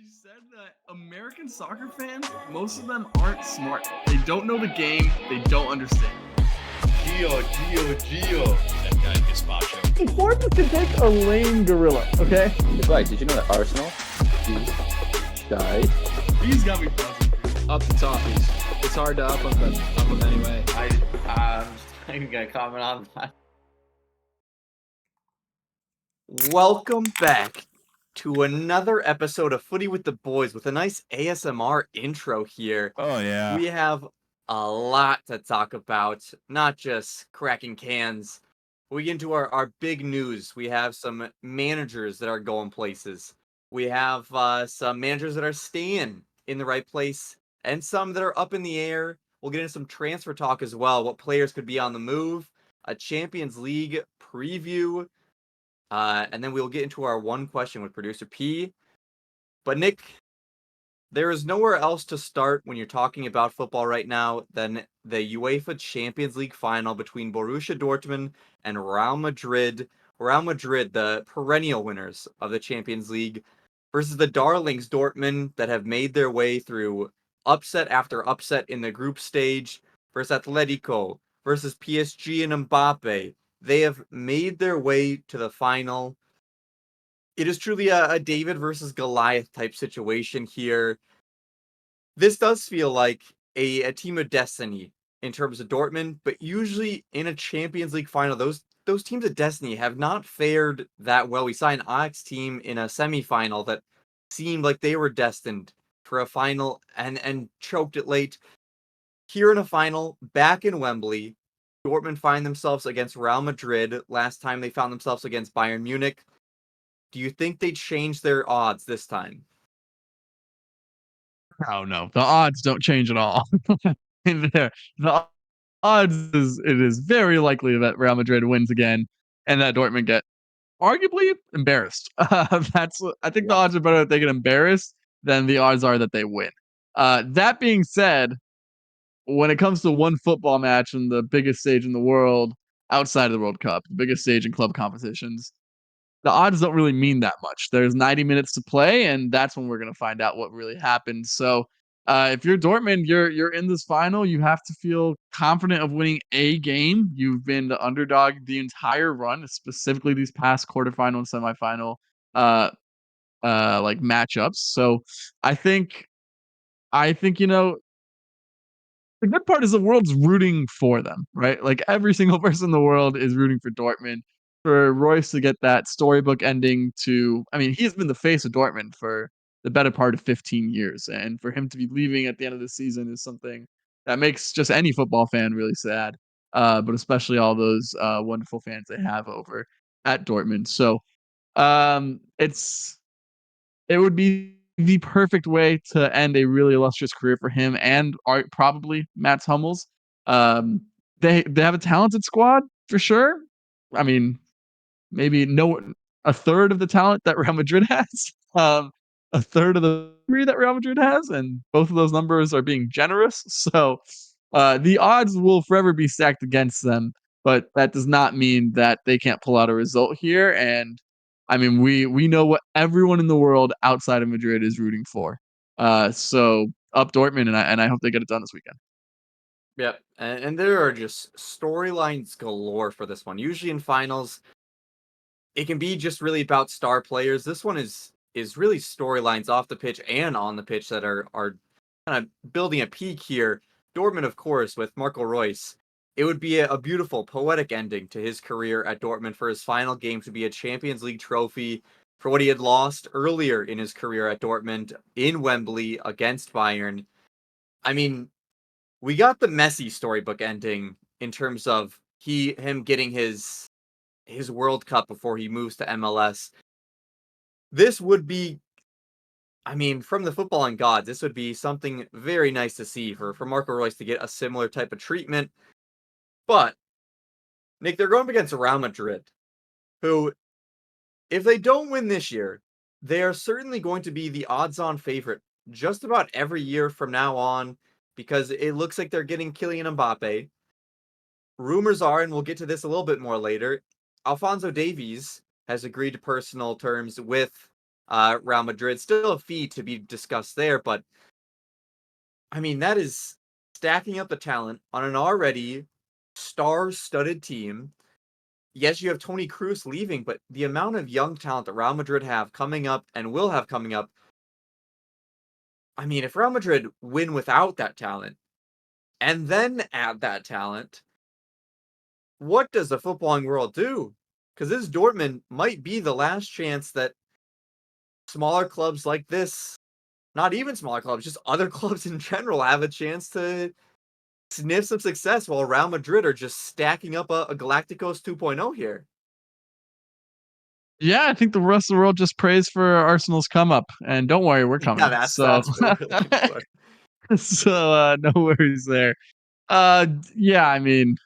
She said that American soccer fans, most of them aren't smart. They don't know the game, they don't understand. Gio. That guy Gazpacho. Dortmund can take a lame gorilla, okay? Right, did you know that Arsenal died? These got me buzzing. Up the toppies. It's hard to up them anyway. I'm not even gonna comment on that. Welcome back to another episode of Footy with the Boys with a nice ASMR intro here. Oh yeah. We have a lot to talk about, not just cracking cans. We get into our big news. We have some managers that are going places. We have some managers that are staying in the right place and some that are up in the air. We'll get into some transfer talk as well, what players could be on the move, a Champions League preview, and then we'll get into our one question with producer P. But Nick, there is nowhere else to start when you're talking about football right now than the UEFA Champions League final between Borussia Dortmund and Real Madrid. Real Madrid, the perennial winners of the Champions League, versus the darlings Dortmund that have made their way through upset after upset in the group stage, versus Atletico, versus PSG and Mbappe. They have made their way to the final. It is truly a David versus Goliath type situation here. This does feel like a team of destiny in terms of Dortmund, but usually in a Champions League final, those teams of destiny have not fared that well. We saw an Ajax team in a semifinal that seemed like they were destined for a final and choked it late. Here in a final, back in Wembley, Dortmund find themselves against Real Madrid. Last time they found themselves against Bayern Munich. Do you think they changed their odds this time? Oh no, the odds don't change at all. The odds it is very likely that Real Madrid wins again, and that Dortmund get arguably embarrassed. I think the odds are better that they get embarrassed than the odds are that they win. That being said, when it comes to one football match and the biggest stage in the world outside of the World Cup, the biggest stage in club competitions, the odds don't really mean that much. There's 90 minutes to play, and that's when we're going to find out what really happened. So, if you're Dortmund, you're in this final. You have to feel confident of winning a game. You've been the underdog the entire run, specifically these past quarterfinal and semifinal, like matchups. So, I think, you know, the good part is the world's rooting for them, right? Like every single person in the world is rooting for Dortmund. For Royce to get that storybook ending I mean, he's been the face of Dortmund for the better part of 15 years. And for him to be leaving at the end of the season is something that makes just any football fan really sad. But especially all those wonderful fans they have over at Dortmund. So it would be the perfect way to end a really illustrious career for him and probably Mats Hummels. They have a talented squad for sure. I mean, maybe a third of the talent that Real Madrid has, a third of the three that Real Madrid has, and both of those numbers are being generous. So the odds will forever be stacked against them, but that does not mean that they can't pull out a result here. And I mean, we know what everyone in the world outside of Madrid is rooting for. So up Dortmund, and I hope they get it done this weekend. Yep, and there are just storylines galore for this one. Usually in finals, it can be just really about star players. This one is really storylines off the pitch and on the pitch that are kind of building a peak here. Dortmund, of course, with Marco Reus. It would be a beautiful, poetic ending to his career at Dortmund for his final game to be a Champions League trophy for what he had lost earlier in his career at Dortmund in Wembley against Bayern. I mean, we got the Messi storybook ending in terms of him getting his World Cup before he moves to MLS. This would be, I mean, from the footballing gods, this would be something very nice to see for Marco Reus to get a similar type of treatment. But, Nick, they're going up against Real Madrid, who, if they don't win this year, they are certainly going to be the odds-on favorite just about every year from now on, because it looks like they're getting Kylian Mbappe. Rumors are, and we'll get to this a little bit more later, Alphonso Davies has agreed to personal terms with Real Madrid. Still a fee to be discussed there, but I mean, that is stacking up the talent on an already star-studded team. Yes, you have Tony Cruz leaving, but the amount of young talent that Real Madrid have coming up and will have coming up. I mean, if Real Madrid win without that talent and then add that talent, what does the footballing world do? Because this Dortmund might be the last chance that smaller clubs like this, not even smaller clubs, just other clubs in general, have a chance to sniff some success while Real Madrid are just stacking up a Galacticos 2.0 here. Yeah, I think the rest of the world just prays for Arsenal's come up, and don't worry, we're coming. Yeah, that's So, what we're looking for. no worries there. Yeah, I mean,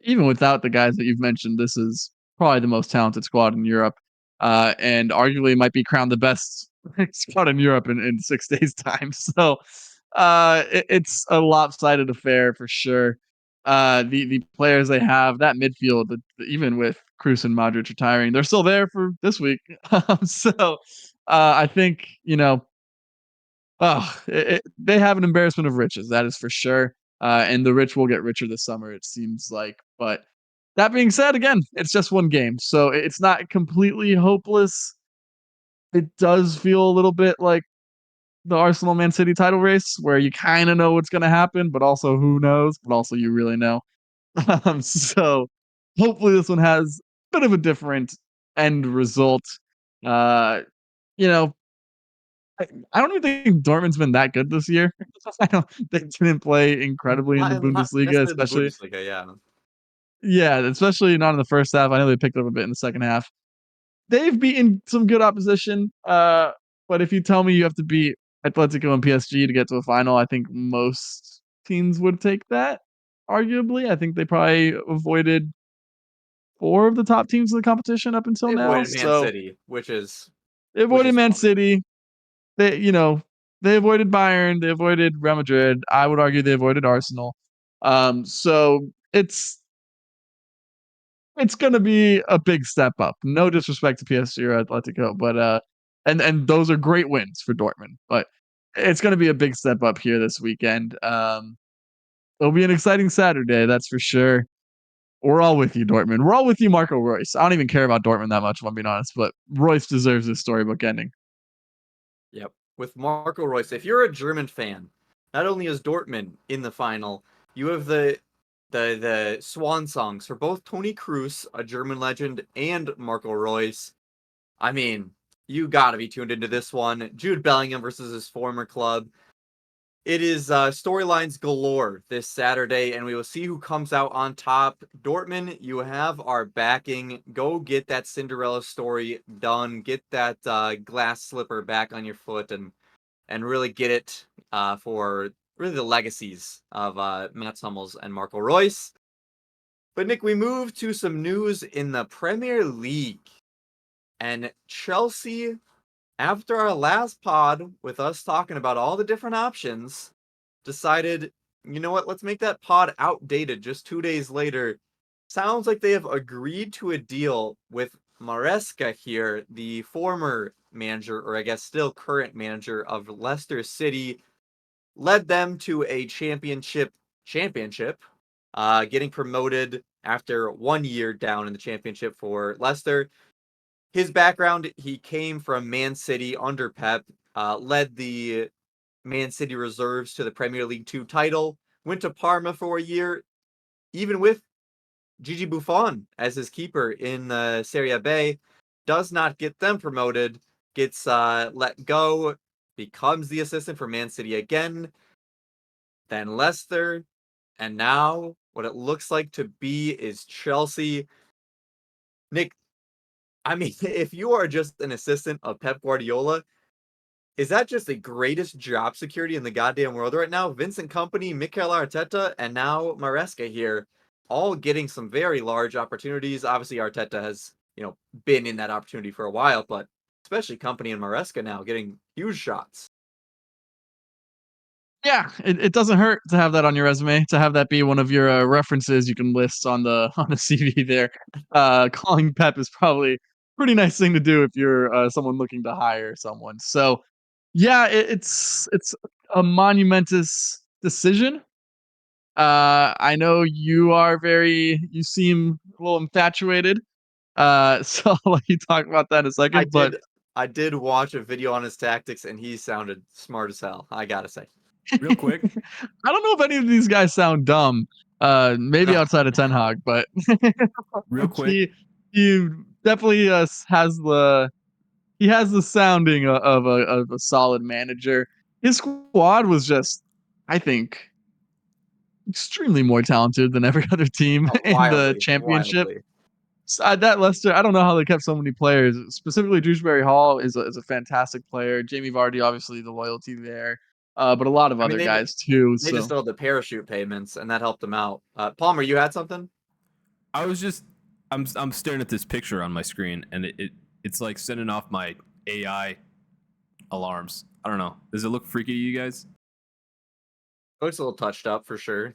even without the guys that you've mentioned, this is probably the most talented squad in Europe, and arguably might be crowned the best squad in Europe in 6 days' time. So, it's a lopsided affair for sure. The players they have, that midfield, even with Cruz and Modric retiring, they're still there for this week. So, I think they have an embarrassment of riches, that is for sure. And the rich will get richer this summer, it seems like. But that being said, again, it's just one game, so it's not completely hopeless. It does feel a little bit like the Arsenal Man City title race, where you kind of know what's going to happen, but also who knows, but also you really know. So hopefully this one has a bit of a different end result. Uh, you know, I don't even think Dortmund's been that good this year. I don't. They didn't play incredibly in the Not Bundesliga, necessarily the especially. Bundesliga, yeah. Yeah, especially not in the first half. I know they picked up a bit in the second half. They've beaten some good opposition, but if you tell me you have to beat Atletico and PSG to get to a final, I think most teams would take that. Arguably, I think they probably avoided 4 of the top teams in the competition up until They now. avoided Man So City, which is they avoided Man fun. City. They, they avoided Bayern, they avoided Real Madrid. I would argue they avoided Arsenal. So it's gonna be a big step up. No disrespect to PSG or Atletico, but and those are great wins for Dortmund, but it's gonna be a big step up here this weekend. It'll be an exciting Saturday, that's for sure. We're all with you, Dortmund. We're all with you, Marco Royce. I don't even care about Dortmund that much, if I'm being honest, but Royce deserves this storybook ending. Yep. With Marco Reus, if you're a German fan, not only is Dortmund in the final, you have the swan songs for both Tony Cruz, a German legend, and Marco Reus. I mean, you gotta be tuned into this one. Jude Bellingham versus his former club. It is storylines galore this Saturday, and we will see who comes out on top. Dortmund, you have our backing. Go get that Cinderella story done. Get that glass slipper back on your foot, and really get it for really the legacies of Mats Hummels and Marco Reus. But Nick, we move to some news in the Premier League, and Chelsea, after our last pod with us talking about all the different options, decided, you know what, let's make that pod outdated just 2 days later. Sounds like they have agreed to a deal with Maresca here, the former manager, or I guess still current manager of Leicester City, led them to a championship, getting promoted after 1 year down in the championship for Leicester. His background, he came from Man City under Pep, led the Man City reserves to the Premier League 2 title, went to Parma for a year, even with Gigi Buffon as his keeper in the Serie B, does not get them promoted, gets let go, becomes the assistant for Man City again, then Leicester, and now what it looks like to be is Chelsea. Nick, I mean, if you are just an assistant of Pep Guardiola, is that just the greatest job security in the goddamn world right now? Vincent Company, Mikel Arteta, and now Maresca here, all getting some very large opportunities. Obviously, Arteta has, been in that opportunity for a while, but especially Company and Maresca now getting huge shots. Yeah, it doesn't hurt to have that on your resume, to have that be one of your references you can list on the CV there. Calling Pep is probably pretty nice thing to do if you're someone looking to hire someone. So, yeah, it's a monumentous decision. I know you seem a little infatuated. So I'll let you talk about that in a I second. But did I did watch a video on his tactics, and he sounded smart as hell, I gotta say. Real quick, I don't know if any of these guys sound dumb. Maybe No. outside of Ten Hag, but real quick. he definitely has the sounding of a solid manager. His squad was just, I think, extremely more talented than every other team Oh, in the wildly, championship. wildly. That Leicester, I don't know how they kept so many players. Specifically, Dewsbury Hall is a fantastic player. Jamie Vardy, obviously, the loyalty there, but a lot of I mean, other guys too. they just So all the parachute payments, and that helped them out. Palmer, you had something? I was just I'm staring at this picture on my screen, and it's like sending off my AI alarms. I don't know. Does it look freaky to you guys? Looks a little touched up for sure.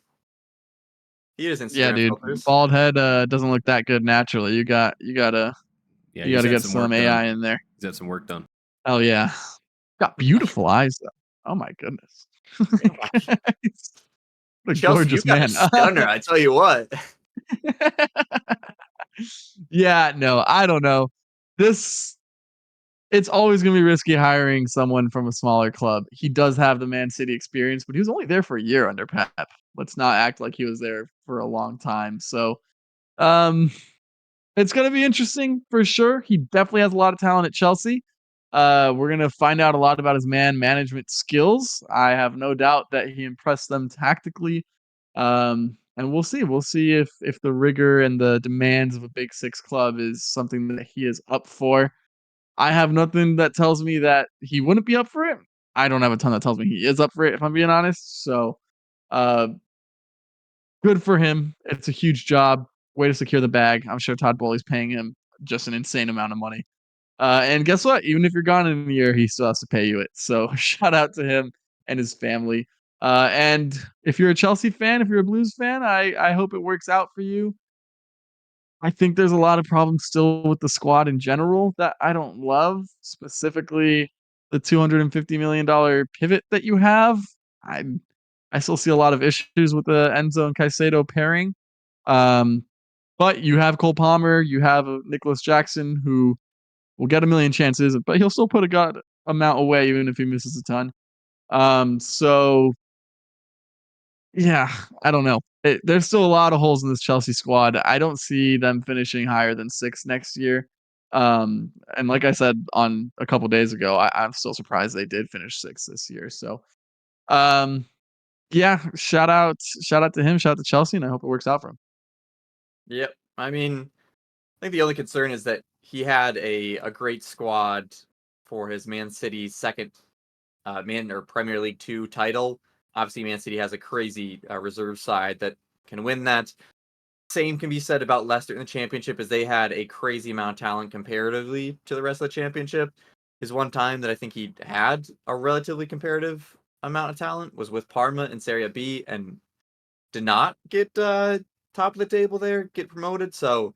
He has yeah, Instagram dude, filters. bald head doesn't look that good naturally. Yeah, You he's gotta had get some some work AI done. in there. He's had some work done. Oh yeah, got beautiful eyes though. Oh my goodness. What a Chelsea, you gorgeous got a man. stunner, I tell you what. Yeah, no, I don't know. This It's always gonna be risky hiring someone from a smaller club. He does have the Man City experience, but he was only there for a year under Pep. Let's not act like he was there for a long time. So, um, it's gonna be interesting for sure. He definitely has a lot of talent at Chelsea. We're gonna find out a lot about his man management skills. I have no doubt that he impressed them tactically. And we'll see. We'll see if the rigor and the demands of a Big Six club is something that he is up for. I have nothing that tells me that he wouldn't be up for it. I don't have a ton that tells me he is up for it, if I'm being honest. So, uh, good for him. It's a huge job. Way to secure the bag. I'm sure Todd Bowley's paying him just an insane amount of money. And guess what? Even if you're gone in a year, he still has to pay you it. So shout out to him and his family. And if you're a Chelsea fan, if you're a Blues fan, I hope it works out for you. I think there's a lot of problems still with the squad in general that I don't love, specifically the $250 million pivot that you have. I I still see a lot of issues with the Enzo and Caicedo pairing. Um, but you have Cole Palmer, you have Nicholas Jackson, who will get a million chances, but he'll still put a good amount away even if he misses a ton. So yeah, I don't know. There's still a lot of holes in this Chelsea squad. I don't see them finishing higher than 6 next year. And like I said on a couple days ago, I'm still surprised they did finish 6 this year. So, um, yeah, shout out to him, shout out to Chelsea, and I hope it works out for him. Yep. I mean, I think the only concern is that he had a great squad for his Man City second Man or Premier League 2 title. Obviously, Man City has a crazy reserve side that can win that. Same can be said about Leicester in the championship, as they had a crazy amount of talent comparatively to the rest of the championship. His one time that I think he had a relatively comparative amount of talent was with Parma in Serie B, and did not get top of the table there, get promoted. So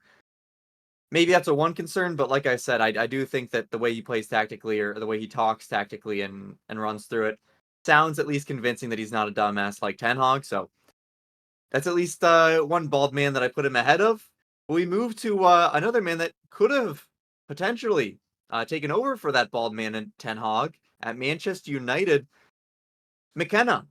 maybe that's a one concern, but like I said, I do think that the way he plays tactically, or the way he talks tactically and runs through it, sounds at least convincing that he's not a dumbass like Ten Hag. So that's at least one bald man that I put him ahead of. We move to another man that could have potentially taken over for that bald man in Ten Hag at Manchester United. McKenna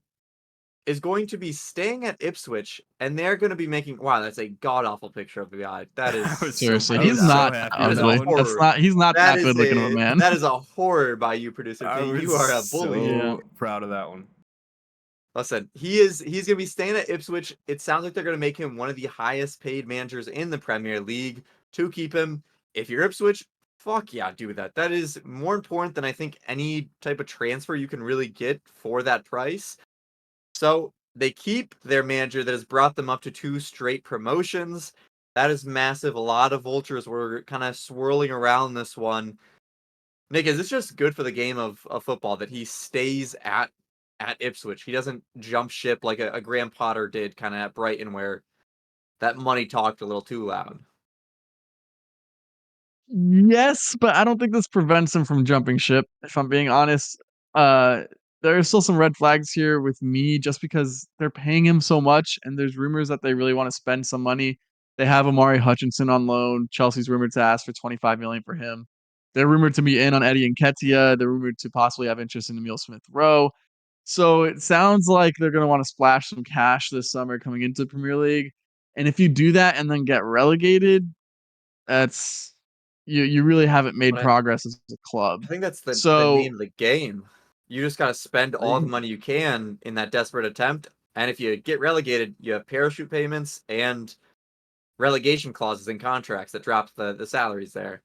is going to be staying at Ipswich, and they're going to be making. Wow, that's a god awful picture of the guy. That is Seriously, I he's was not happy that with is that a ugly. one. That's horror. not He's not That that is good looking of a man. that is a horror by you, producer I P. was You are a so bully. Yeah. proud of that one. Listen, he's gonna be staying at Ipswich. It sounds like they're gonna make him one of the highest paid managers in the Premier League to keep him. If you're Ipswich, fuck yeah, do that. That is more important than I think any type of transfer you can really get for that price. So they keep their manager that has brought them up to 2 straight promotions. That is massive. A lot of vultures were kind of swirling around this one. Nick, is this just good for the game of football that he stays at Ipswich? He doesn't jump ship like a Graham Potter did kind of at Brighton, where that money talked a little too loud. Yes, but I don't think this prevents him from jumping ship, if I'm being honest. Uh, there are still some red flags here with me just because they're paying him so much, and there's rumors that they really want to spend some money. They have Amari Hutchinson on loan. Chelsea's rumored to ask for 25 million for him. They're rumored to be in on Eddie Nketiah. They're rumored to possibly have interest in Emil Smith Rowe. So it sounds like they're going to want to splash some cash this summer coming into the Premier League. And if you do that and then get relegated, that's you really haven't made But progress as a club. I think that's the So name of the game. You just got to spend all the I money you can in that desperate attempt. And if you get relegated, you have parachute payments and relegation clauses in contracts that drop the salaries there.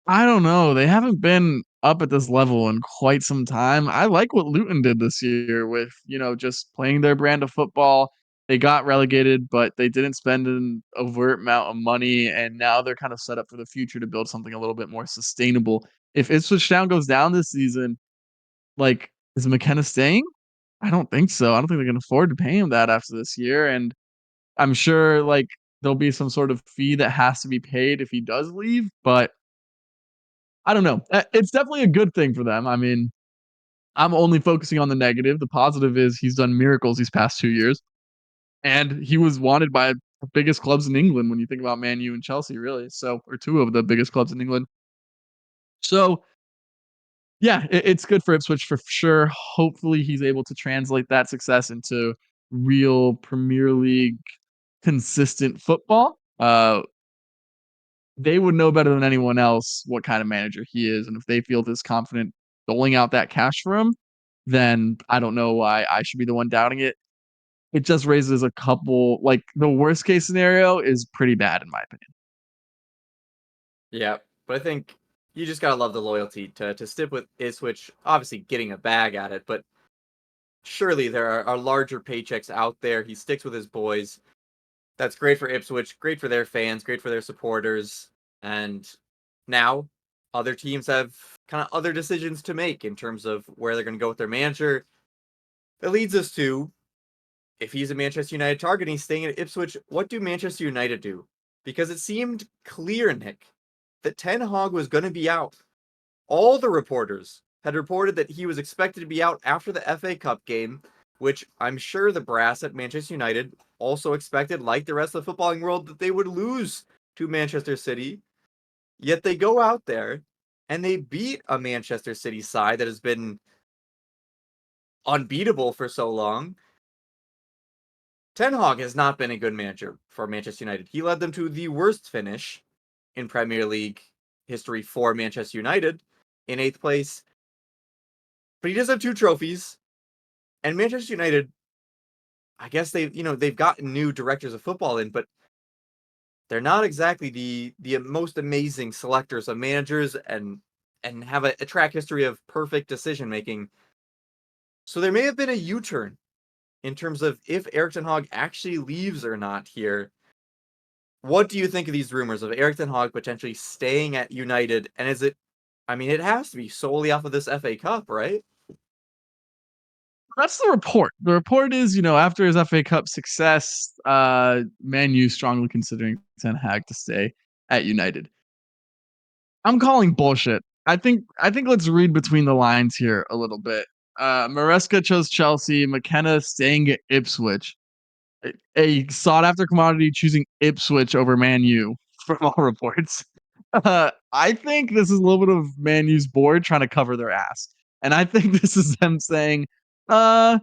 I don't know. They haven't been up at this level in quite some time. I like what Luton did this year with, just playing their brand of football. They got relegated, but they didn't spend an overt amount of money, and now they're kind of set up for the future to build something a little bit more sustainable. If Ipswich Town goes down this season, like, is McKenna staying? I don't think so. I don't think they can afford to pay him that after this year, and I'm sure, like, there'll be some sort of fee that has to be paid if he does leave, but I don't know. It's definitely a good thing for them. I mean, I'm only focusing on the negative. The positive is he's done miracles these past 2 years, and he was wanted by the biggest clubs in England when you think about Man U and Chelsea, really. So, or 2 of the biggest clubs in England. So, yeah, it's good for Ipswich for sure. Hopefully, he's able to translate that success into real Premier League consistent football. They would know better than anyone else what kind of manager he is, and if they feel this confident doling out that cash for him, then I don't know why I should be the one doubting it. It just raises a couple, like, the worst case scenario is pretty bad in my opinion. Yeah, but I think you just gotta love the loyalty to stick with Ipswich. Obviously, getting a bag at it, but surely there are larger paychecks out there. He sticks with his boys. That's great for Ipswich, great for their fans, great for their supporters. And now other teams have kind of other decisions to make in terms of where they're going to go with their manager. That leads us to, if he's a Manchester United target and he's staying at Ipswich, what do Manchester United do? Because it seemed clear, Nick, that Ten Hag was going to be out. All the reporters had reported that he was expected to be out after the FA Cup game, which I'm sure the brass at Manchester United also expected, like the rest of the footballing world, that they would lose to Manchester City. Yet they go out there and they beat a Manchester City side that has been unbeatable for so long. Ten Hag has not been a good manager for Manchester United. He led them to the worst finish in Premier League history for Manchester United in 8th place. But he does have 2 trophies. And Manchester United, I guess they've gotten new directors of football in, but they're not exactly the most amazing selectors of managers and have a track history of perfect decision making. So there may have been a U-turn in terms of if Erik ten Hag actually leaves or not here. What do you think of these rumors of Erik ten Hag potentially staying at United? And is it, I mean, it has to be solely off of this FA Cup, right? That's the report. The report is, after his FA Cup success, Man U strongly considering Ten Hag to stay at United. I'm calling bullshit. I think let's read between the lines here a little bit. Maresca chose Chelsea, McKenna staying at Ipswich. A sought after commodity choosing Ipswich over Man U from all reports. I think this is a little bit of Man U's board trying to cover their ass. And I think this is them saying, uh,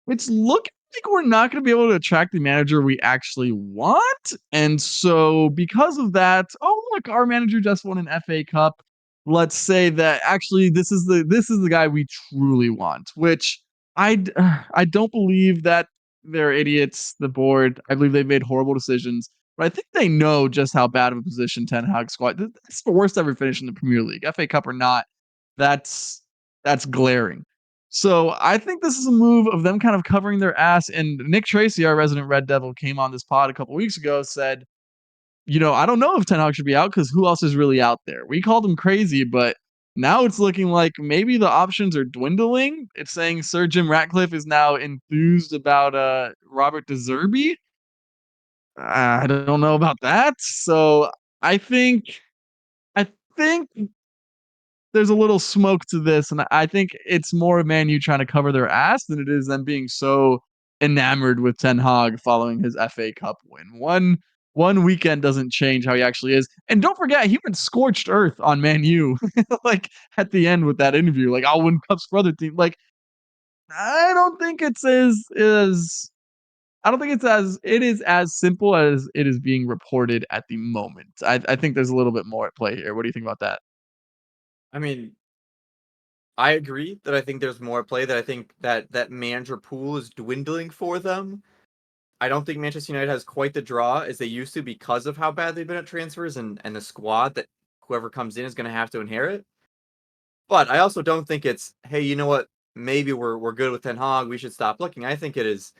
it's looking like we're not going to be able to attract the manager we actually want. And so, because of that, oh look, our manager just won an FA Cup. Let's say that actually this is the guy we truly want. Which I don't believe that they're idiots. The board, I believe they've made horrible decisions. But I think they know just how bad of a position Ten Hag squad. It's the worst ever finish in the Premier League, FA Cup or not. That's that's glaring. So I think this is a move of them kind of covering their ass. And Nick Tracy, our resident Red Devil, came on this pod a couple weeks ago, said, I don't know if Ten Hag should be out because who else is really out there? We called him crazy, but now it's looking like maybe the options are dwindling. It's saying Sir Jim Ratcliffe is now enthused about Robert De Zerbi. I don't know about that. So I think think there's a little smoke to this, and I think it's more Man U trying to cover their ass than it is them being so enamored with Ten Hag following his FA Cup win. One weekend doesn't change how he actually is. And don't forget, he went scorched earth on Man U, like at the end with that interview, like I'll win cups for other teams. Like I don't think it's as I don't think it is as simple as it is being reported at the moment. I think there's a little bit more at play here. What do you think about that? I mean, I agree that I think there's more play, that I think that manager pool is dwindling for them. I don't think Manchester United has quite the draw as they used to because of how bad they've been at transfers and the squad that whoever comes in is going to have to inherit. But I also don't think it's, hey, you know what? Maybe we're good with Ten Hag. We should stop looking. I think it is.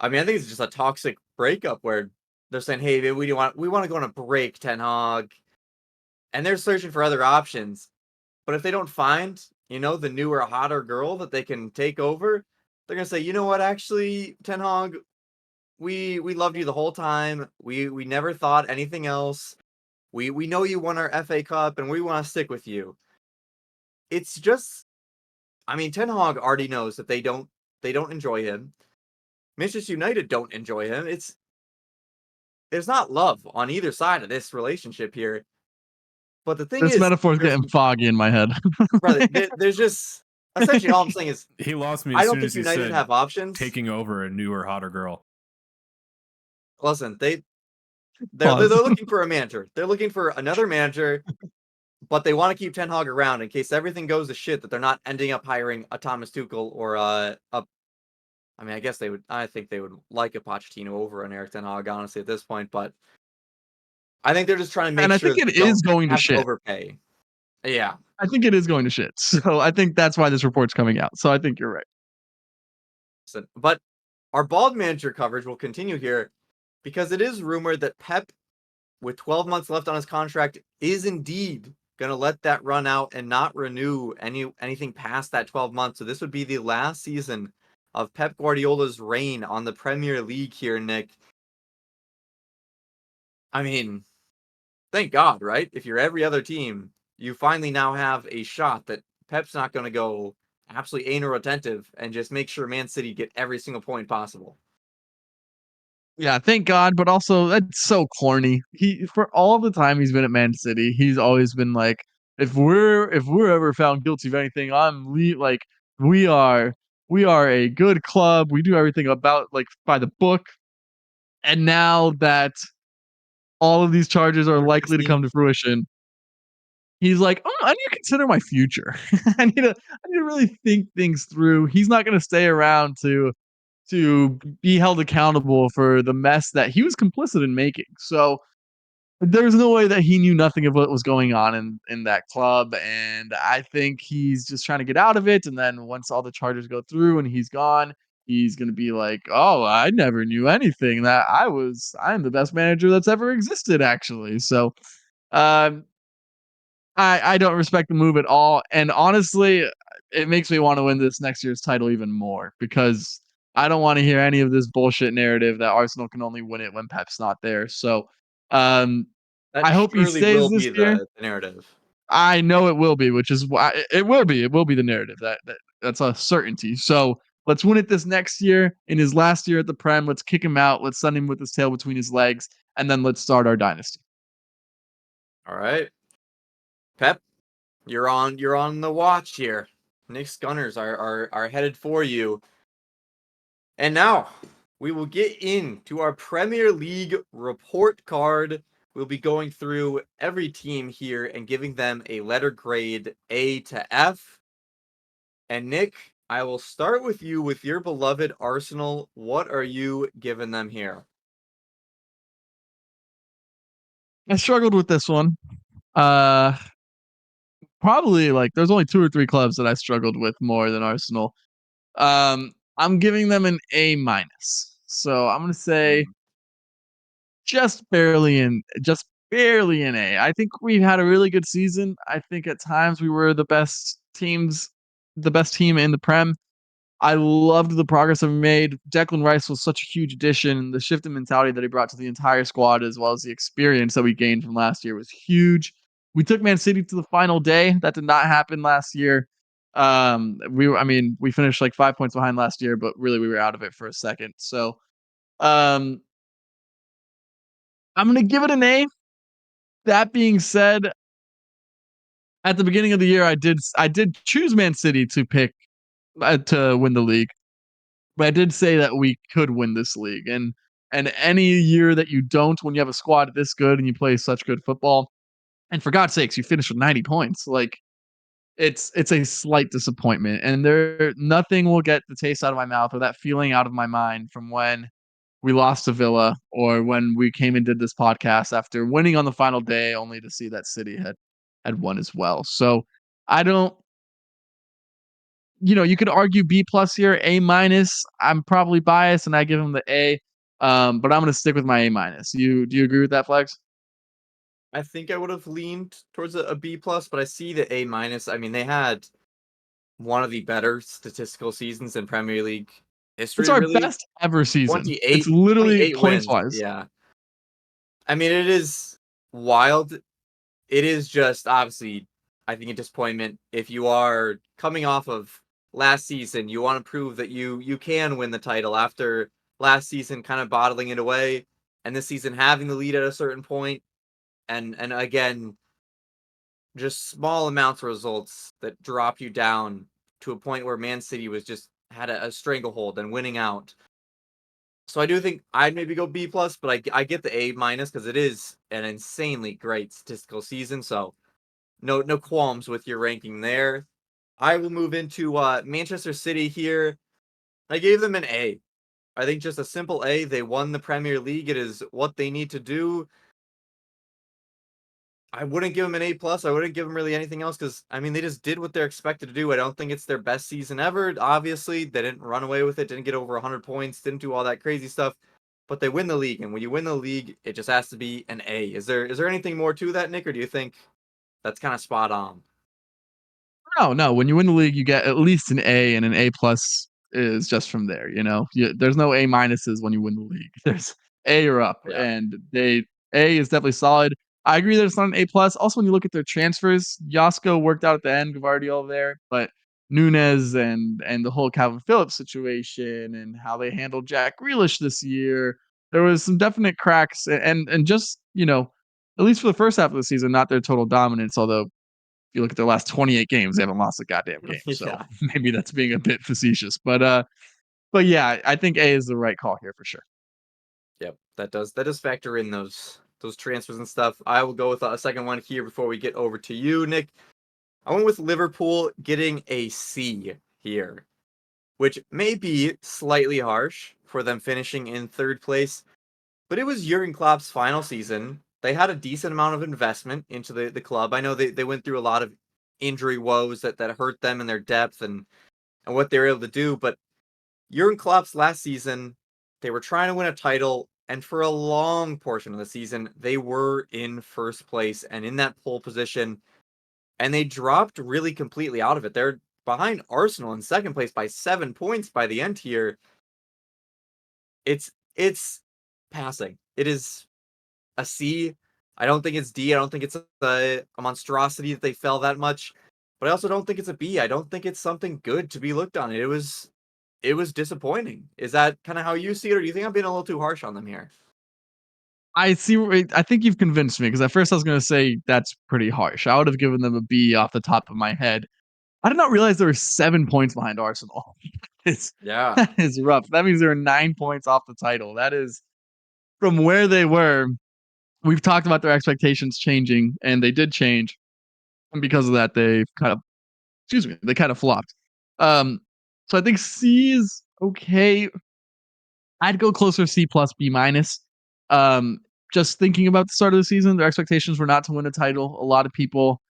I mean, I think it's just a toxic breakup where they're saying, hey, maybe we want to go on a break, Ten Hag, and they're searching for other options. But if they don't find, the newer, hotter girl that they can take over, they're gonna say, you know what? Actually, Ten Hag, we loved you the whole time. We never thought anything else. We know you won our FA Cup, and we want to stick with you. It's just, I mean, Ten Hag already knows that they don't enjoy him. Manchester United don't enjoy him. There's not love on either side of this relationship here. But the thing This is, metaphor is getting foggy in my head. brother, there's just essentially all I'm saying is He lost me I as don't soon think as he United said have options. taking over a newer, hotter girl. Listen, they're Pause. looking for a manager. They're looking for another manager, but they want to keep Ten Hag around in case everything goes to shit, that they're not ending up hiring a Thomas Tuchel or I mean, I guess I think they would like a Pochettino over an Eric Ten Hag, honestly, at this point, but I think they're just trying to make And I sure think that it they don't is going to have to shit. overpay. Yeah. I think it is going to shit. So I think that's why this report's coming out. So I think you're right. But our bald manager coverage will continue here because it is rumored that Pep, with 12 months left on his contract, is indeed going to let that run out and not renew anything past that 12 months. So this would be the last season of Pep Guardiola's reign on the Premier League here, Nick. I mean, thank God, right? If you're every other team, you finally now have a shot that Pep's not going to go absolutely anal retentive and just make sure Man City get every single point possible. Yeah, thank God, but also that's so corny. He for all the time he's been at Man City, he's always been like, if we're ever found guilty of anything, like we are we are a good club. We do everything about like by the book. And now that all of these charges are Number likely to 16. come to fruition, he's like, oh, I need to consider my future. I need to really think things through. He's not going to stay around to be held accountable for the mess that he was complicit in making. So there's no way that he knew nothing of what was going on in that club. And I think he's just trying to get out of it. And then once all the charges go through and he's gone, he's gonna be like, oh, I never knew anything. That I'm the best manager that's ever existed, actually. So um I don't respect the move at all. And honestly, it makes me want to win this next year's title even more because I don't want to hear any of this bullshit narrative that Arsenal can only win it when Pep's not there. So um, That I hope he surely stays will this be year. the narrative. I know it will be, which is why it will be. It will be the narrative that's a certainty. So let's win it this next year. In his last year at the Prem, let's kick him out. Let's send him with his tail between his legs, and then let's start our dynasty. All right. Pep, you're on the watch here. Nick's Gunners are headed for you. And now we will get into our Premier League report card. We'll be going through every team here and giving them a letter grade A to F. And Nick, I will start with you with your beloved Arsenal. What are you giving them here? I struggled with this one. Uh, Probably like there's only 2 or 3 clubs that I struggled with more than Arsenal. I'm giving them an A minus. So I'm gonna say just barely an A. I think we've had a really good season. I think at times we were the best team in the Prem. I loved the progress that we made. Declan Rice was such a huge addition. The shift in mentality that he brought to the entire squad, as well as the experience that we gained from last year, was huge. We took Man City to the final day. That did not happen last year. We finished like 5 points behind last year, but really we were out of it for a second. So, um, I'm gonna give it an A. That being said, at the beginning of the year, I did choose Man City to pick to win the league, but I did say that we could win this league. And any year that you don't, when you have a squad this good and you play such good football, and for God's sakes, you finish with 90 points, like it's a slight disappointment. And there nothing will get the taste out of my mouth or that feeling out of my mind from when we lost to Villa or when we came and did this podcast after winning on the final day, only to see that City had won as well. So I don't, you could argue B plus here, A minus. I'm probably biased and I give him the A. But I'm gonna stick with my A minus. Do you agree with that, Flex? I think I would have leaned towards a B plus, but I see the A minus. I mean, they had one of the better statistical seasons in Premier League history, It's our really. best ever season. It's 28, literally 28 points wins. wise. Yeah. I mean, it is wild. It is just obviously, I think, a disappointment. If you are coming off of last season, you want to prove that you can win the title after last season kind of bottling it away, and this season having the lead at a certain point, and again, just small amounts of results that drop you down to a point where Man City was just had a stranglehold and winning out. So I do think I'd maybe go B plus, but I get the A minus because it is an insanely great statistical season. So no qualms with your ranking there. I will move into Manchester City here. I gave them an A. I think just a simple A. They won the Premier League. It is what they need to do. I wouldn't give them an A plus. I wouldn't give them really anything else because I mean they just did what they're expected to do. I don't think it's their best season ever. Obviously, they didn't run away with it. Didn't get over 100 points. Didn't do all that crazy stuff. But they win the league, and when you win the league, it just has to be an A. Is there anything more to that, Nick, or do you think that's kind of spot on? No. When you win the league, you get at least an A, and an A plus is just from there. There's no A minuses when you win the league. There's A or up, Yeah. and A is definitely solid. I agree that it's not an A plus. Also, when you look at their transfers, Yasko worked out at the end, Gvardiol there, but Nunez and the whole Calvin Phillips situation and how they handled Jack Grealish this year, there was some definite cracks, and just at least for the first half of the season, not their total dominance, although you look at their last 28 games, they haven't lost a goddamn game. So Yeah. maybe that's being a bit facetious. But yeah, I think A is the right call here for sure. Yep. That does factor in those transfers and stuff. I will go with a second one here before we get over to you, Nick. I went with Liverpool getting a C here, which may be slightly harsh for them finishing in third place, but it was Jurgen Klopp's final season. They had a decent amount of investment into the club. I know they went through a lot of injury woes that hurt them in their depth and what they were able to do, but Jurgen Klopp's last season, they were trying to win a title, and for a long portion of the season, they were in first place and in that pole position, and they dropped really completely out of it. They're behind Arsenal in second place by 7 points by the end here. It's passing. It is a C. I don't think it's D. I don't think it's a monstrosity that they fell that much, but I also don't think it's a B. I don't think it's something good to be looked on. It was disappointing. Is that kind of how you see it, or do you think I'm being a little too harsh on them here? I see. I think you've convinced me because at first I was going to say that's pretty harsh. I would have given them a B off the top of my head. I did not realize there were 7 points behind Arsenal. it's Yeah. that is rough. That means they're 9 points off the title. That is from where they were. We've talked about their expectations changing, and they did change, and because of that, they kind of flopped. Um, so I think C is okay. I'd go closer C plus B minus. Um, just thinking about the start of the season, their expectations were not to win a title. A lot of people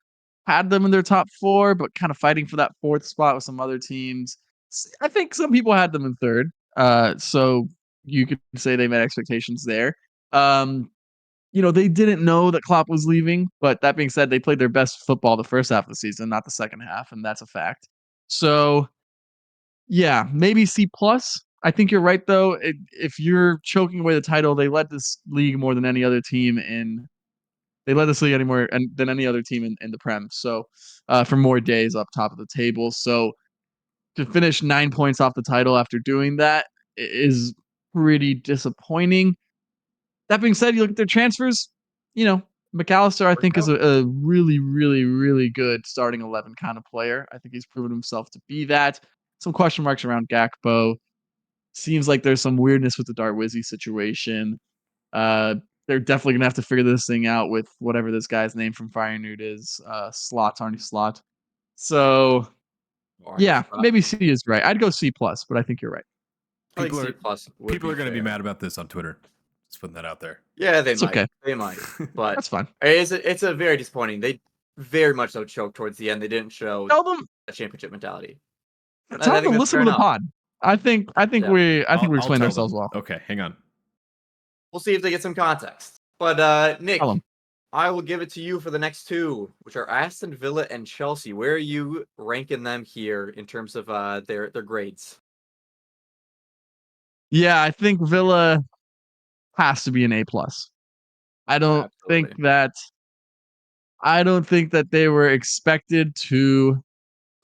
had them in their top four, but kind of fighting for that fourth spot with some other teams. I think some people had them in third. So you could say they met expectations there. Um, they didn't know that Klopp was leaving, but that being said, they played their best football the first half of the season, not the second half, and that's a fact. So yeah, maybe C plus. I think you're right though. If you're choking away the title, they led this league more than any other team in They led this league anymore than any other team in the Prem. So for more days up top of the table. So to finish 9 points off the title after doing that is pretty disappointing. That being said, you look at their transfers, you know, McAllister, I think, is a really, really, really good starting 11 kind of player. I think he's proven himself to be that. Some question marks around Gakpo. Seems like there's some weirdness with the Darwizzi situation. They're definitely gonna have to figure this thing out with whatever this guy's name from Feyenoord is. Arnie Slot. So Arnie yeah, Slot. maybe C is right. I'd go C plus, but I think you're right. I think People C are plus would people are going to be fair. mad about this on Twitter. Just putting that out there. Yeah, they It's might. okay. They might. But That's fine. it's a very disappointing. They very much so choked towards the end. They didn't show Tell them a championship mentality. tell I them think to that's listen fair to the enough. pod. I think Yeah. we I'll explained tell ourselves them. well. Okay, hang on. We'll see if they get some context. But Nick, Tell 'em. I will give it to you for the next two, which are Aston Villa and Chelsea. Where are you ranking them here in terms of their grades? Yeah, I think Villa has to be an A plus. I don't think Absolutely. that they were expected to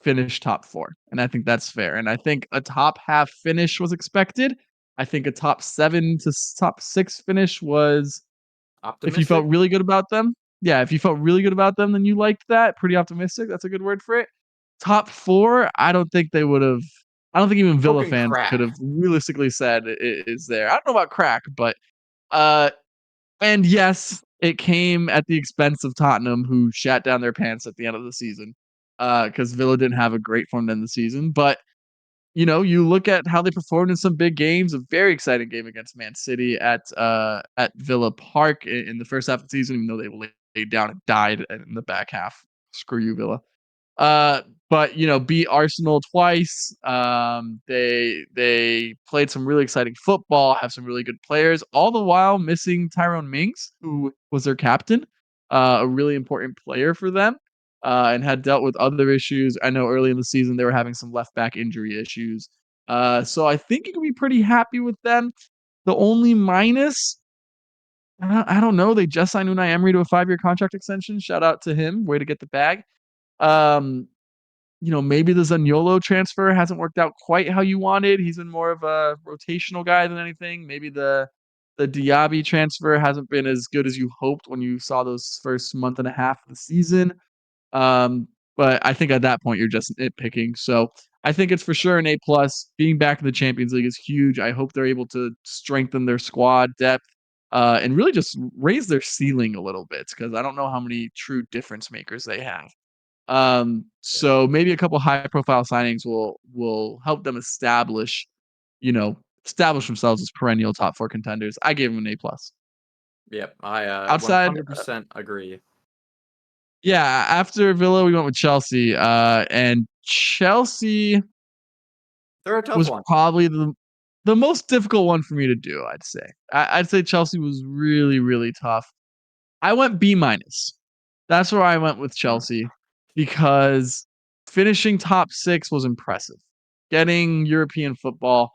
finish top 4, and I think that's fair. And I think a top half finish was expected. I think a top 7 to top 6 finish was, if you felt Optimistic? really good about them. Yeah, if you felt really good about them, then you liked that. Pretty optimistic. That's a good word for it. Top 4, I don't think they would have. I don't think even Villa Token fans could crack. have realistically said it is there. I don't know about crack, but uh, and yes, it came at the expense of Tottenham, who shat down their pants at the end of the season, because Villa didn't have a great form to end the season. But you look at how they performed in some big games. A very exciting game against Man City at Villa Park in the first half of the season, even though they laid down and died in the back half. Screw you, Villa. Uh, but beat Arsenal twice. They played some really exciting football, have some really good players, all the while missing Tyrone Mings, who was their captain, a really important player for them, and had dealt with other issues. I know early in the season they were having some left back injury issues. So I think you can be pretty happy with them. The only minus, I don't know. They just signed Unai Emery to a 5-year contract extension. Shout out to him. Way to get the bag. Um, maybe the Zaniolo transfer hasn't worked out quite how you wanted. He's been more of a rotational guy than anything. Maybe the Diaby transfer hasn't been as good as you hoped when you saw those first month and a half of the season. But I think at that point you're just nitpicking. So I think it's for sure an A plus. Being back in the Champions League is huge. I hope they're able to strengthen their squad depth, and really just raise their ceiling a little bit, because I don't know how many true difference makers they have. So maybe a couple high profile signings will help them establish themselves as perennial top 4 contenders. I gave them an A plus. Yep, I Outside, 100% agree. yeah, after Villa, we went with Chelsea. And Chelsea They're a tough was one. probably the most difficult one for me to do, I'd say. I'd say Chelsea was really, really tough. I went B minus. That's where I went with Chelsea, because finishing top 6 was impressive. Getting European football,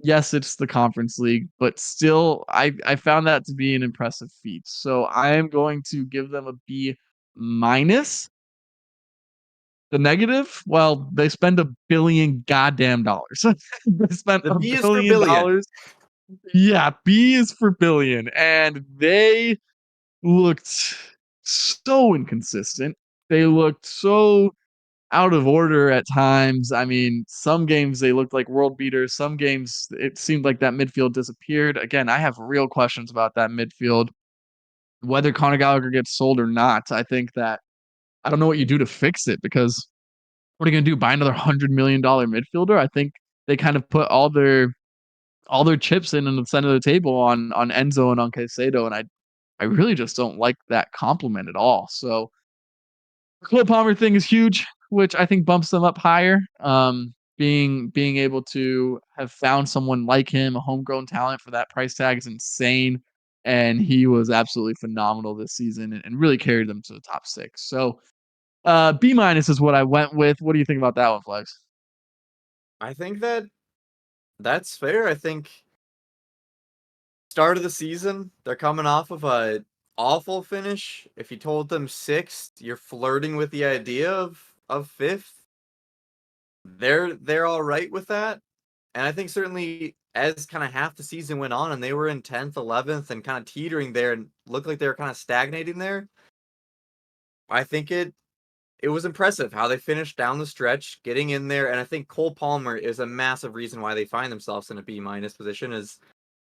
yes, it's the Conference League, but still, I found that to be an impressive feat. So I am going to give them a B minus. The negative, well, they spend $1 billion goddamn dollars. They spent The B $1 is for billion billion. dollars. Yeah, B is for billion, and they looked so inconsistent. They looked so out of order at times. I mean, some games they looked like world beaters. Some games it seemed like that midfield disappeared. Again, I have real questions about that midfield, whether Conor Gallagher gets sold or not. I think that I don't know what you do to fix it, because what are you going to do? Buy another $100 million midfielder? I think they kind of put all their chips in the center of the table on Enzo and on Caicedo, and I really just don't like that compliment at all. So the Cole Palmer thing is huge, which I think bumps them up higher. Being able to have found someone like him, a homegrown talent for that price tag, is insane. And he was absolutely phenomenal this season, and really carried them to the top 6. So B minus is what I went with. What do you think about that one, Flex? I think that's fair. I think start of the season, they're coming off of a awful finish. If you told them 6th, you're flirting with the idea of 5th. They're all right with that. And I think certainly as kind of half the season went on and they were in 10th, 11th and kind of teetering there and looked like they were kind of stagnating there, I think it was impressive how they finished down the stretch, getting in there, and I think Cole Palmer is a massive reason why they find themselves in a B- position. Is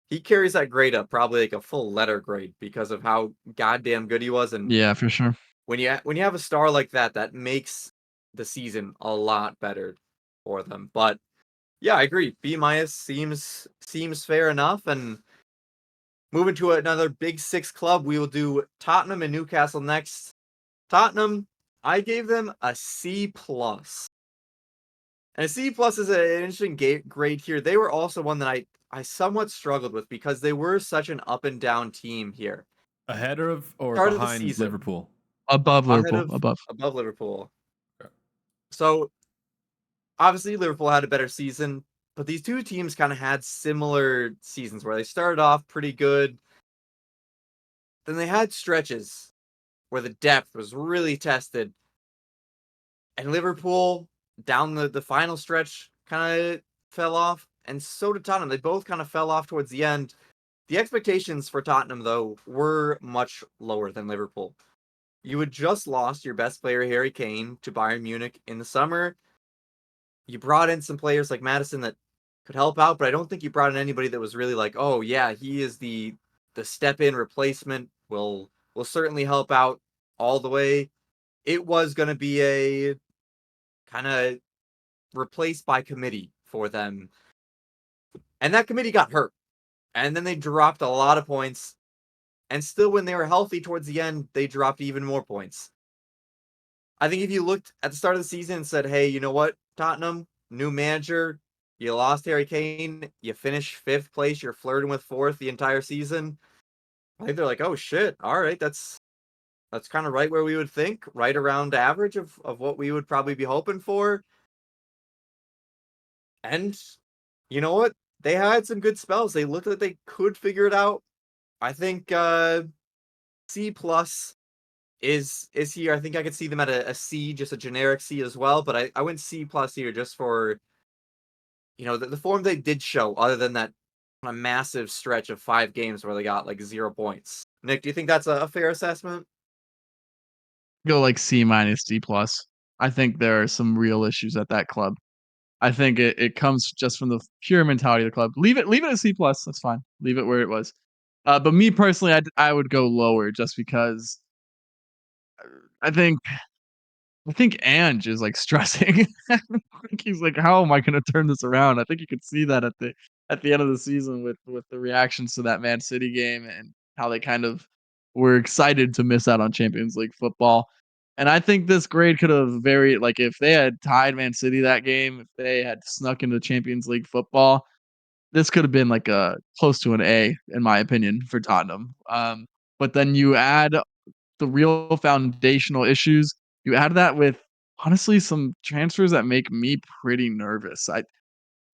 he carries that grade up probably like a full letter grade because of how goddamn good he was, and Yeah, for sure. when you have a star like that, that makes the season a lot better for them. But yeah, I agree. B- seems fair enough, and moving to another Big Six club, we will do Tottenham and Newcastle next. Tottenham, I gave them a C plus. And a C plus is an interesting grade here. They were also one that I somewhat struggled with because they were such an up and down team here. Ahead of or Start of the behind season, Liverpool? Above ahead Liverpool, of above. above Liverpool. Okay. So obviously Liverpool had a better season, but these two teams kind of had similar seasons where they started off pretty good. Then they had stretches where the depth was really tested. And Liverpool, down the final stretch, kind of fell off. And so did Tottenham. They both kind of fell off towards the end. The expectations for Tottenham, though, were much lower than Liverpool. You had just lost your best player, Harry Kane, to Bayern Munich in the summer. You brought in some players like Madison that could help out, but I don't think you brought in anybody that was really like, oh yeah, he is the step in replacement. Will certainly help out all the way. It was going to be a kind of replaced by committee for them. And that committee got hurt. And then they dropped a lot of points. And still, when they were healthy towards the end, they dropped even more points. I think if you looked at the start of the season and said, hey, you know what, Tottenham, new manager, you lost Harry Kane, you finished 5th place, you're flirting with 4th the entire season. I think they're like, oh shit, all right, that's kind of right where we would think, right around average of what we would probably be hoping for. And you know what? They had some good spells. They looked like they could figure it out. I think C plus is here. I think I could see them at a C, just a generic C as well. But I went C plus here just for the form they did show, other than that kind of massive stretch of 5 games where they got like 0 points. Nick, do you think that's a fair assessment? Go like C minus D plus. I think there are some real issues at that club. I think it comes just from the pure mentality of the club. Leave it at C plus. That's fine. Leave it where it was. But me personally, I would go lower just because I think Ange is like stressing. I think he's like, how am I going to turn this around? I think you could see that at the end of the season with the reactions to that Man City game and how they kind of were excited to miss out on Champions League football. And I think this grade could have very like if they had tied Man City that game, if they had snuck into Champions League football, this could have been like a close to an A in my opinion for Tottenham. But then you add the real foundational issues. You add that with honestly some transfers that make me pretty nervous.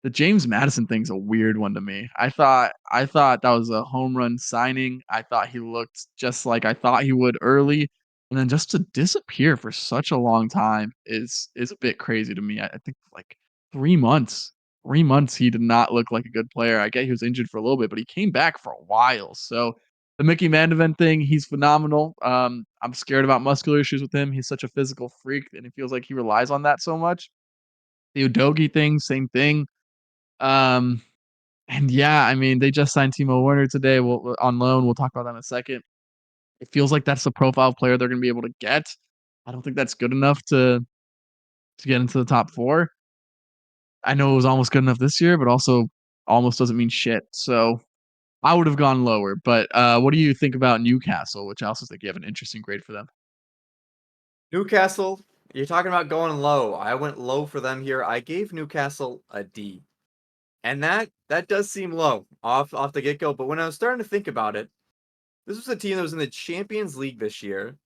The James Madison thing's a weird one to me. I thought that was a home run signing. I thought he looked just like I thought he would early, and then just to disappear for such a long time is a bit crazy to me. I think like 3 months. 3 months he did not look like a good player. I get he was injured for a little bit, but he came back for a while. So the Mickey Mandevan thing, he's phenomenal. I'm scared about muscular issues with him. He's such a physical freak, and it feels like he relies on that so much. The Udogie thing, same thing. Um, and yeah, I mean, they just signed Timo Werner today. On loan. We'll talk about that in a second. It feels like that's the profile of player they're going to be able to get. I don't think that's good enough to get into the top 4. I know it was almost good enough this year, but also almost doesn't mean shit. So I would have gone lower. But what do you think about Newcastle, which I also think you have an interesting grade for them? Newcastle, you're talking about going low. I went low for them here. I gave Newcastle a D. And that does seem low off the get-go, but when I was starting to think about it, this was a team that was in the Champions League this year.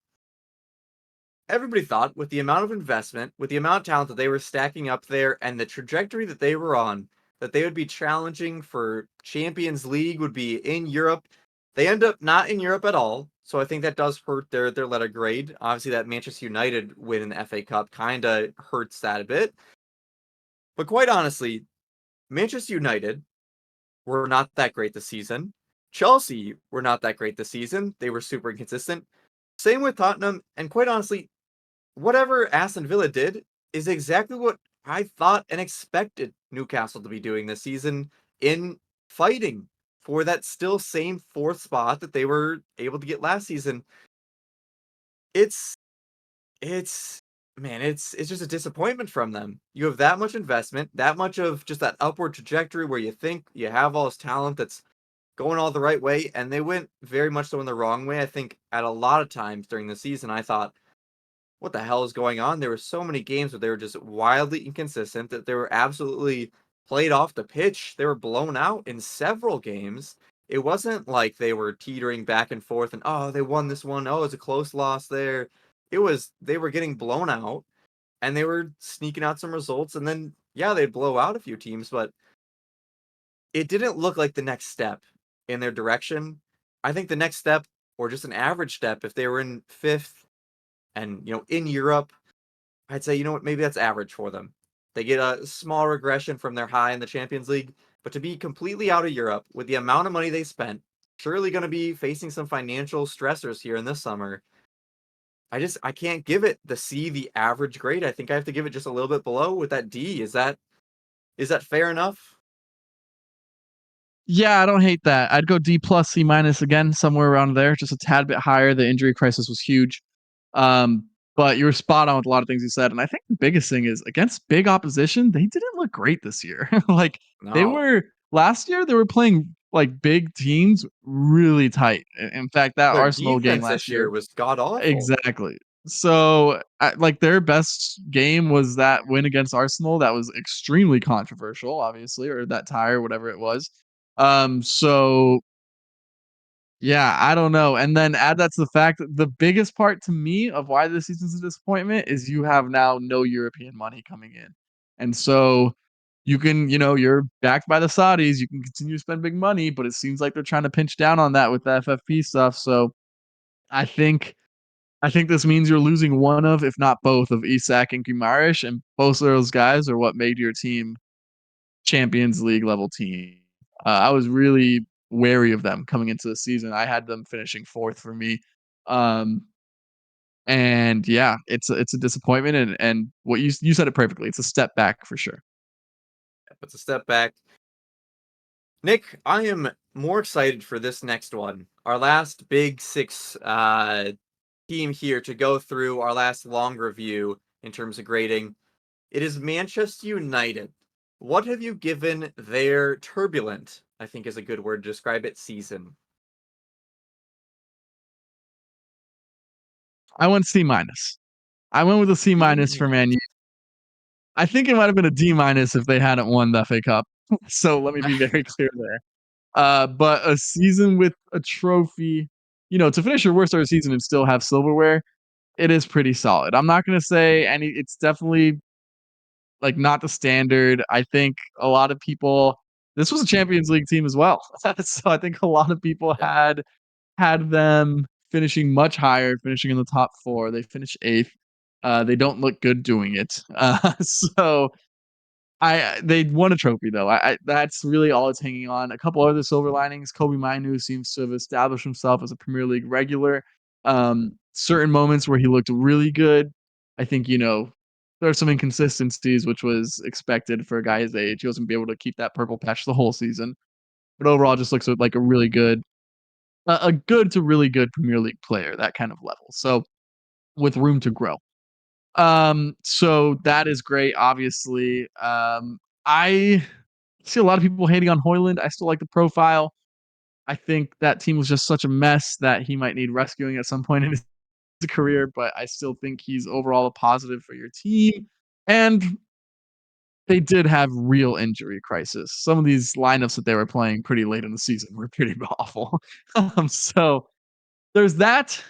Everybody thought with the amount of investment, with the amount of talent that they were stacking up there and the trajectory that they were on, that they would be challenging for Champions League, would be in Europe. They end up not in Europe at all, so I think that does hurt their letter grade. Obviously, that Manchester United win in the FA Cup kind of hurts that a bit. But quite honestly, Manchester United were not that great this season. Chelsea were not that great this season. They were super inconsistent. Same with Tottenham, and quite honestly, whatever Aston Villa did is exactly what I thought and expected Newcastle to be doing this season in fighting for that still same fourth spot that they were able to get last season. It's it's man, it's just a disappointment from them. You have that much investment, that much of just that upward trajectory where you think you have all this talent that's going all the right way, and they went very much so in the wrong way. I think at a lot of times during the season, I thought, what the hell is going on? There were so many games where they were just wildly inconsistent that they were absolutely played off the pitch. They were blown out in several games. It wasn't like they were teetering back and forth and oh, they won this one. Oh, it's a close loss there. It was they were getting blown out and they were sneaking out some results and then yeah, they'd blow out a few teams, but it didn't look like the next step in their direction. I think the next step or just an average step if they were in 5th and in Europe, I'd say, you know what, maybe that's average for them. They get a small regression from their high in the Champions League, but to be completely out of Europe with the amount of money they spent, surely going to be facing some financial stressors here in this summer. I can't give it the C, the average grade. I think I have to give it just a little bit below with that D. Is that fair enough? Yeah, I don't hate that. I'd go D plus, C minus again, somewhere around there, just a tad bit higher. The injury crisis was huge. Um, but you were spot on with a lot of things you said. And I think the biggest thing is against big opposition, they didn't look great this year. Like they No. were last year, they were playing like big teams really tight. In fact, that Their Arsenal game defense last this year year, was god awful. exactly. So, like their best game was that win against Arsenal. That was extremely controversial, obviously, or that tie or whatever it was. So yeah, I don't know. And then add that to the fact that the biggest part to me of why this season's a disappointment is you have now no European money coming in. And so you can, you're backed by the Saudis, you can continue to spend big money, but it seems like they're trying to pinch down on that with the FFP stuff. So I think I think this means you're losing one of, if not both, of Isak and Guimaraes, and both of those guys are what made your team Champions League level team. I was really wary of them coming into the season. I had them finishing 4th for me. Um, and yeah, it's a disappointment and what you said it perfectly. It's a step back for sure. It's a step back. Nick, I am more excited for this next one. Our last big six team here to go through our last long review in terms of grading. It is Manchester United. What have you given their turbulent, I think is a good word to describe it, season? I went C minus. I went with a C minus for Man U. I think it might have been a D minus if they hadn't won the FA Cup. So let me be very clear there. But a season with a trophy, to finish your worst ever season and still have silverware, it is pretty solid. I'm not gonna say it's definitely like not the standard. I think a lot of people this was a Champions League team as well. So I think a lot of people Yeah. had them finishing much higher, finishing in the top 4. They finished 8th. They don't look good doing it. So they won a trophy though. I that's really all it's hanging on. A couple other silver linings. Kobe Mainu seems to have established himself as a Premier League regular. Certain moments where he looked really good. I think there are some inconsistencies, which was expected for a guy his age. He wasn't be able to keep that purple patch the whole season, but overall, just looks like a really good, a good to really good Premier League player. That kind of level. So with room to grow. So that is great, obviously. I see a lot of people hating on Hoyland. I still like the profile. I think that team was just such a mess that he might need rescuing at some point in his career, but I still think he's overall a positive for your team. And they did have real injury crisis. Some of these lineups that they were playing pretty late in the season were pretty awful. So there's that.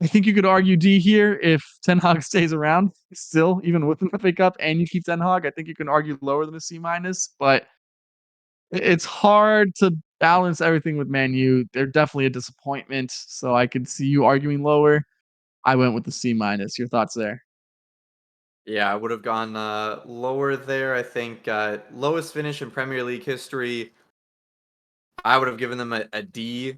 I think you could argue D here if Ten Hag stays around still, even with the FA Cup, and you keep Ten Hag. I think you can argue lower than a C minus, but it's hard to balance everything with Man U. They're definitely a disappointment, so I could see you arguing lower. I went with the C minus. Your thoughts there? Yeah, I would have gone lower there. I think lowest finish in Premier League history. I would have given them a D.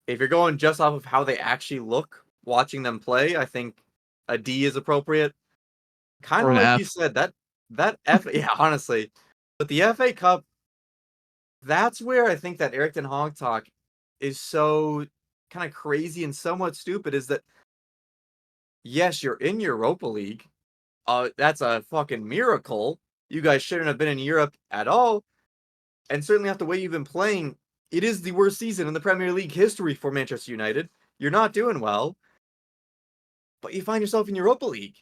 If you're going just off of how they actually look watching them play, I think a D is appropriate. Kind Or of an like F? you said, that F, yeah, honestly. But the FA Cup, that's where I think that Eric Ten Hag talk is so kind of crazy and somewhat stupid. Is that yes, you're in Europa League. That's a fucking miracle. You guys shouldn't have been in Europe at all, and certainly after the way you've been playing, it is the worst season in the Premier League history for Manchester United. You're not doing well, but you find yourself in Europa League.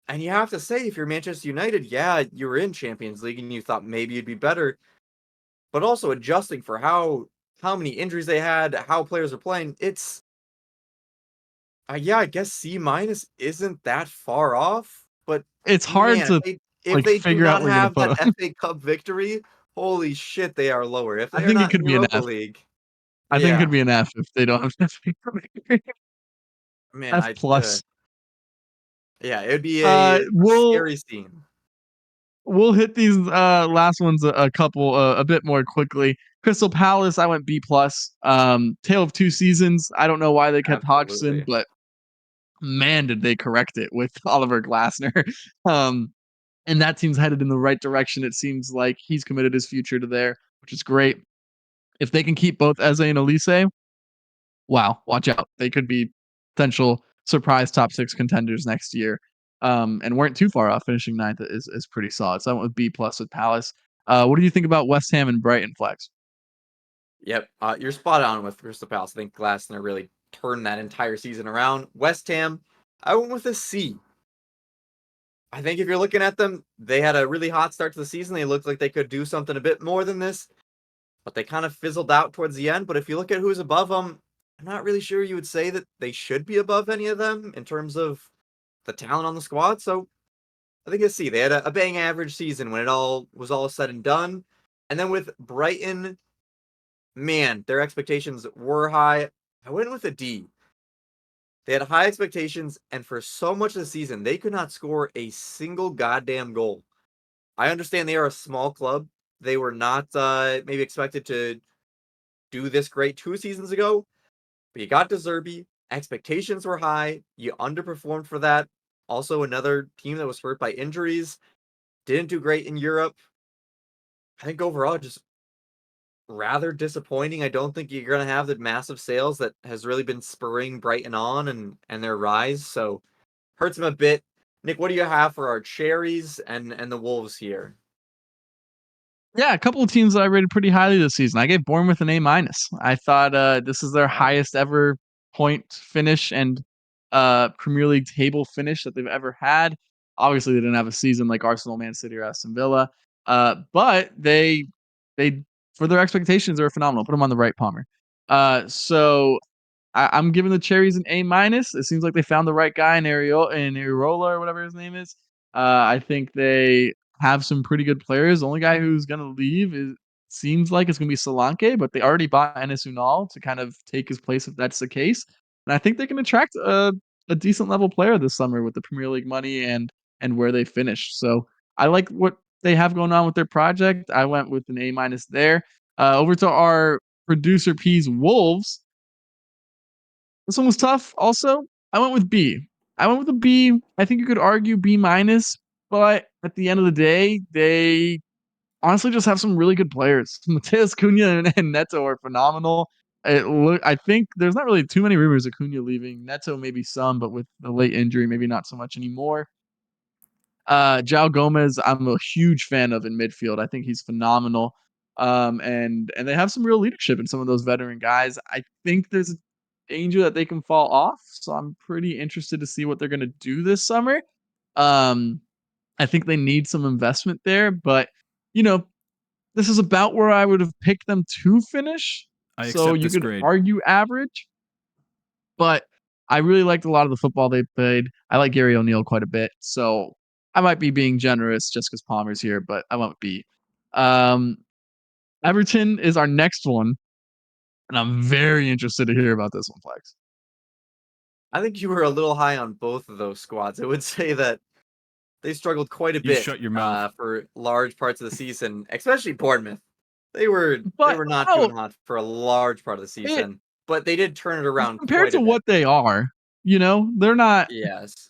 And you have to say, if you're Manchester United, yeah, you were in Champions League and you thought maybe you'd be better, but also adjusting for how many injuries they had, how players are playing. It's yeah, I guess C minus isn't that far off, but It's hard man, to if like they do figure out not where you're gonna have put that them. FA Cup victory, holy shit, they are lower. If I they are think it not in could be an Europa F. League, I think it could yeah, be an F if they don't have man, F plus. yeah, it'd be a We'll scary scene. hit these last ones a couple a bit more quickly. Crystal Palace, I went B plus. Tale of Two Seasons. I don't know why they kept Hodgson, Absolutely. but man, did they correct it with Oliver Glasner. um, and that team's headed in the right direction. It seems like he's committed his future to there, which is great. If they can keep both Eze and Elise, wow, watch out. They could be potential surprise top six contenders next year. And weren't too far off. Finishing ninth is pretty solid. So I went with B plus with Palace. What do you think about West Ham and Brighton, Flex? Yep, you're spot on with Crystal Palace. I think Glasner really turned that entire season around. West Ham, I went with a C. I think if you're looking at them, they had a really hot start to the season. They looked like they could do something a bit more than this, but they kind of fizzled out towards the end. But if you look at who's above them, I'm not really sure you would say that they should be above any of them in terms of the talent on the squad. So I think a C. They had a bang average season when it all was all said and done. And then with Brighton, man, their expectations were high. I went with a D. They had high expectations, and for so much of the season, they could not score a single goddamn goal. I understand they are a small club. They were not maybe expected to do this great 2 seasons ago, but you got De Zerbi. Expectations were high. You underperformed for that. Also, another team that was hurt by injuries. Didn't do great in Europe. I think overall, just rather disappointing. I don't think you're going to have the massive sales that has really been spurring Brighton on and their rise. So hurts them a bit. Nick, what do you have for our cherries and the Wolves here? Yeah, a couple of teams that I rated pretty highly this season. I gave Bournemouth an A minus. I thought this is their Okay. highest ever point finish and Premier League table finish that they've ever had. Obviously, they didn't have a season like Arsenal, Man City, or Aston Villa, but they for their expectations they were phenomenal. Put them on the right, Palmer. So I'm giving the Cherries an A minus. It seems like they found the right guy in Ariola or whatever his name is. I think they have some pretty good players. The only guy who's gonna leave seems like it's gonna be Solanke, but they already bought Enes Unal to kind of take his place if that's the case. And I think they can attract a decent level player this summer with the Premier League money and where they finished. So I like what they have going on with their project. I went with an A minus there. Over to our producer P's Wolves. This one was tough. Also, I went with B. I went with a B. I think you could argue B minus, but at the end of the day, they honestly just have some really good players. Mateus Cunha and Neto are phenomenal. I think there's not really too many rumors of Cunha leaving. Neto maybe some, but with the late injury, maybe not so much anymore. João Gomez, I'm a huge fan of in midfield. I think he's phenomenal. And they have some real leadership in some of those veteran guys. I think there's a danger that they can fall off. So I'm pretty interested to see what they're gonna do this summer. Um, I think they need some investment there, but you know, this is about where I would have picked them to finish. I So accept you this could grade. argue average, but I really liked a lot of the football they played. I like Gary O'Neill quite a bit, so I might be being generous just because Palmer's here, but I won't be. Um, Everton is our next one, and I'm very interested to hear about this one, Flex. I think you were a little high on both of those squads. I would say that they struggled quite a You bit shut your mouth. for large parts of the season, especially Bournemouth. They were But not no, doing hot for a large part of the it season, but they did turn it around compared quite to a bit. what they are, they're not. Yes.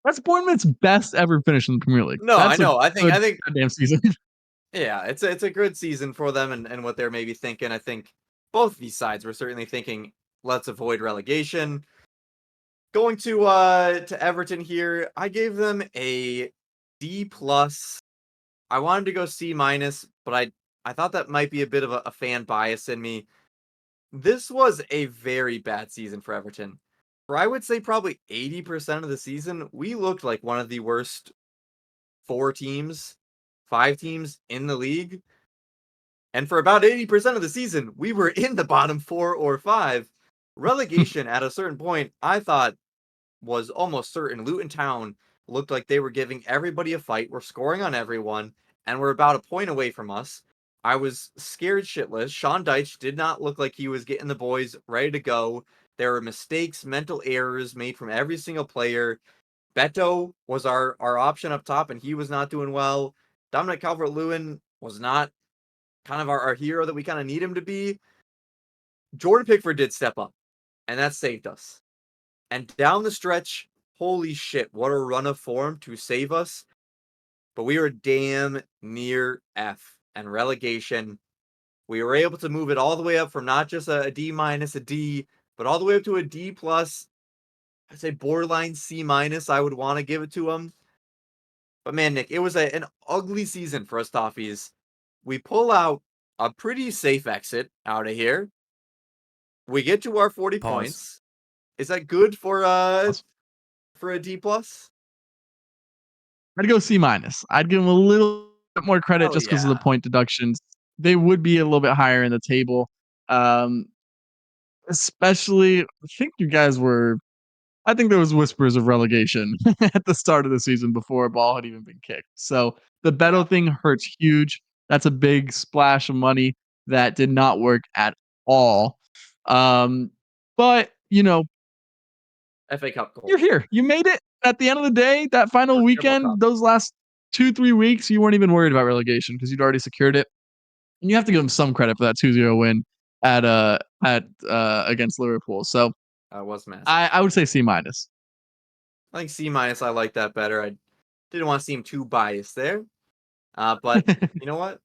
That's Bournemouth's best ever finish in the Premier League. No, I That's a know. I good think goddamn season. yeah, it's a good season for them and what they're maybe thinking. I think both of these sides were certainly thinking, let's avoid relegation. Going to Everton here, I gave them a D plus. I wanted to go C minus, but I thought that might be a bit of a fan bias in me. This was a very bad season for Everton. For I would say probably 80% of the season, we looked like one of the worst 4 teams, 5 teams in the league. And for about 80% of the season, we were in the bottom 4 or 5. Relegation at a certain point, I thought was almost certain. Luton Town looked like they were giving everybody a fight. We're scoring on everyone, and we're about a point away from us. I was scared shitless. Sean Dyche did not look like he was getting the boys ready to go. There were mistakes, mental errors made from every single player. Beto was our option up top, and he was not doing well. Dominic Calvert-Lewin was not kind of our hero that we kind of need him to be. Jordan Pickford did step up, and that saved us. And down the stretch, holy shit, what a run of form to save us. But we were damn near F and relegation. We were able to move it all the way up from not just a D minus, a D, but all the way up to a D plus. I'd say borderline C minus. I would want to give it to them. But man, Nick, it was an ugly season for us Toffees. We pull out a pretty safe exit out of here. We get to our 40 Pause. points. Is that good for a D plus? I'd go C minus. I'd give them a little bit more credit Hell just because of the yeah. point deductions. They would be a little bit higher in the table. Um, Especially, I think you guys were. I think there was whispers of relegation at the start of the season before a ball had even been kicked. So the Yeah. Beto thing hurts huge. That's a big splash of money that did not work at all. Um, but FA Cup you're goal. here. You made it. At the end of the day, that final Or Carabao Cup. weekend, those last 2-3 weeks, you weren't even worried about relegation because you'd already secured it. And you have to give them some credit for that 2-0 win at against Liverpool. So Was massive. I would say C minus. I think C minus. I like that better. I didn't want to seem too biased there. But you know what?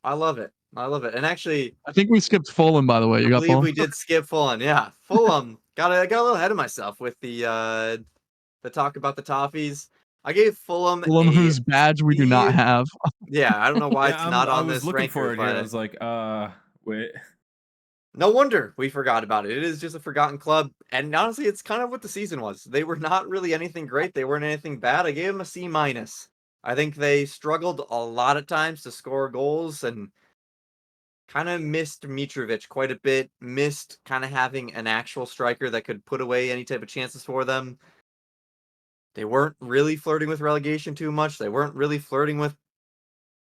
I love it. I love it. And actually, I think we skipped Fulham, by the way. I You got believe Fulham? we did skip Fulham. Yeah, Fulham got a little ahead of myself with the talk about the Toffees. I gave Fulham Fulham, a whose badge we do C. not have. Yeah, I don't know why it's Yeah, not I on was this looking ranker, for it here. I but was like, wait. no wonder we forgot about it. It is just a forgotten club. And honestly, it's kind of what the season was. They were not really anything great. They weren't anything bad. I gave them a C minus. I think they struggled a lot of times to score goals and kind of missed Mitrovic quite a bit. Missed kind of having an actual striker that could put away any type of chances for them. They weren't really flirting with relegation too much. They weren't really flirting with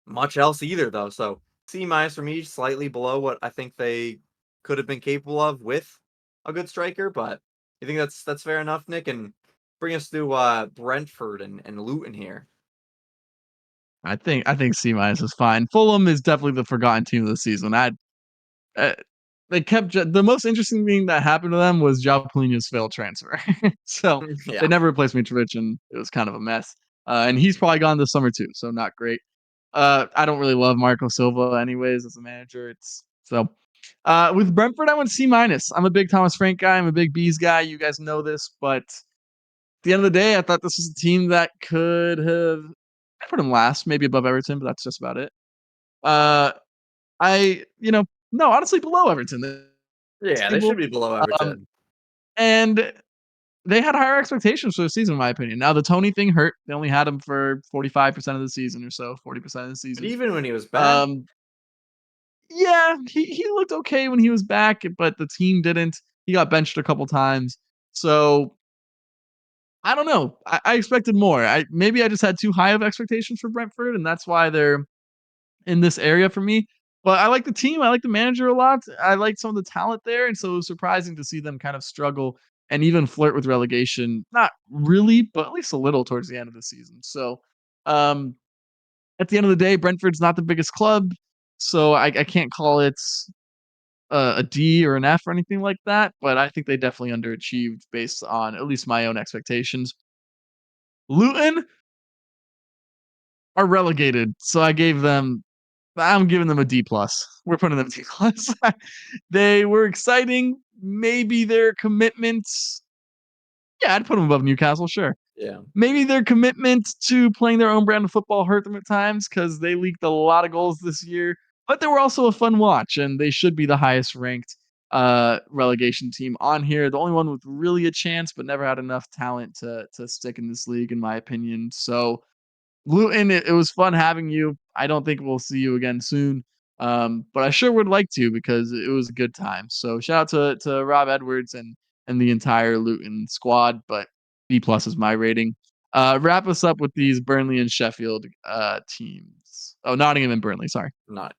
much else either, though. So C minus for me, slightly below what I think they could have been capable of with a good striker. But you think that's fair enough, Nick? And bring us to Brentford and Luton here. I think C minus is fine. Fulham is definitely the forgotten team of the season. Uh, they kept the most interesting thing that happened to them was João Palhinha's failed transfer. So they Yeah, never replaced Mitrovic, and it was kind of a mess. And he's probably gone this summer too, so not great. I don't really love Marco Silva, anyways, as a manager. It's so with Brentford, I went C minus. I'm a big Thomas Frank guy. I'm a big Bees guy. You guys know this, but at the end of the day, I thought this was a team that could have. I put them last, maybe above Everton, but that's just about it. Uh, no, honestly, below Everton. yeah, they should Table. be below Um, Everton. and they had higher expectations for the season, in my opinion. Now the Tony thing hurt. They only had him for 45% of the season or so, 40% of the But season. even when he was back, Um, yeah, he looked okay when he was back, but the team didn't. He got benched a couple times. So I don't know. I expected more. Maybe I just had too high of expectations for Brentford, and that's why they're in this area for me. But I like the team. I like the manager a lot. I like some of the talent there, and so it was surprising to see them kind of struggle and even flirt with relegation. Not really, but at least a little towards the end of the season. So, um, at the end of the day, Brentford's not the biggest club, so I can't call it a D or an F or anything like that. But I think they definitely underachieved based on at least my own expectations. Luton are relegated, so I'm giving them a D plus. We're putting them D plus. They were exciting. Maybe their commitments. Yeah, I'd put them above Newcastle. Sure. Yeah. Maybe their commitment to playing their own brand of football hurt them at times because they leaked a lot of goals this year. But they were also a fun watch, and they should be the highest ranked relegation team on here. The only one with really a chance, but never had enough talent to stick in this league, in my opinion. So Luton, it was fun having you. I don't think we'll see you again soon. But I sure would like to because it was a good time. So shout out to Rob Edwards and the entire Luton squad. But B plus is my rating. Wrap us up with these Burnley and Sheffield teams. Oh, Nottingham and Burnley. Sorry. Not.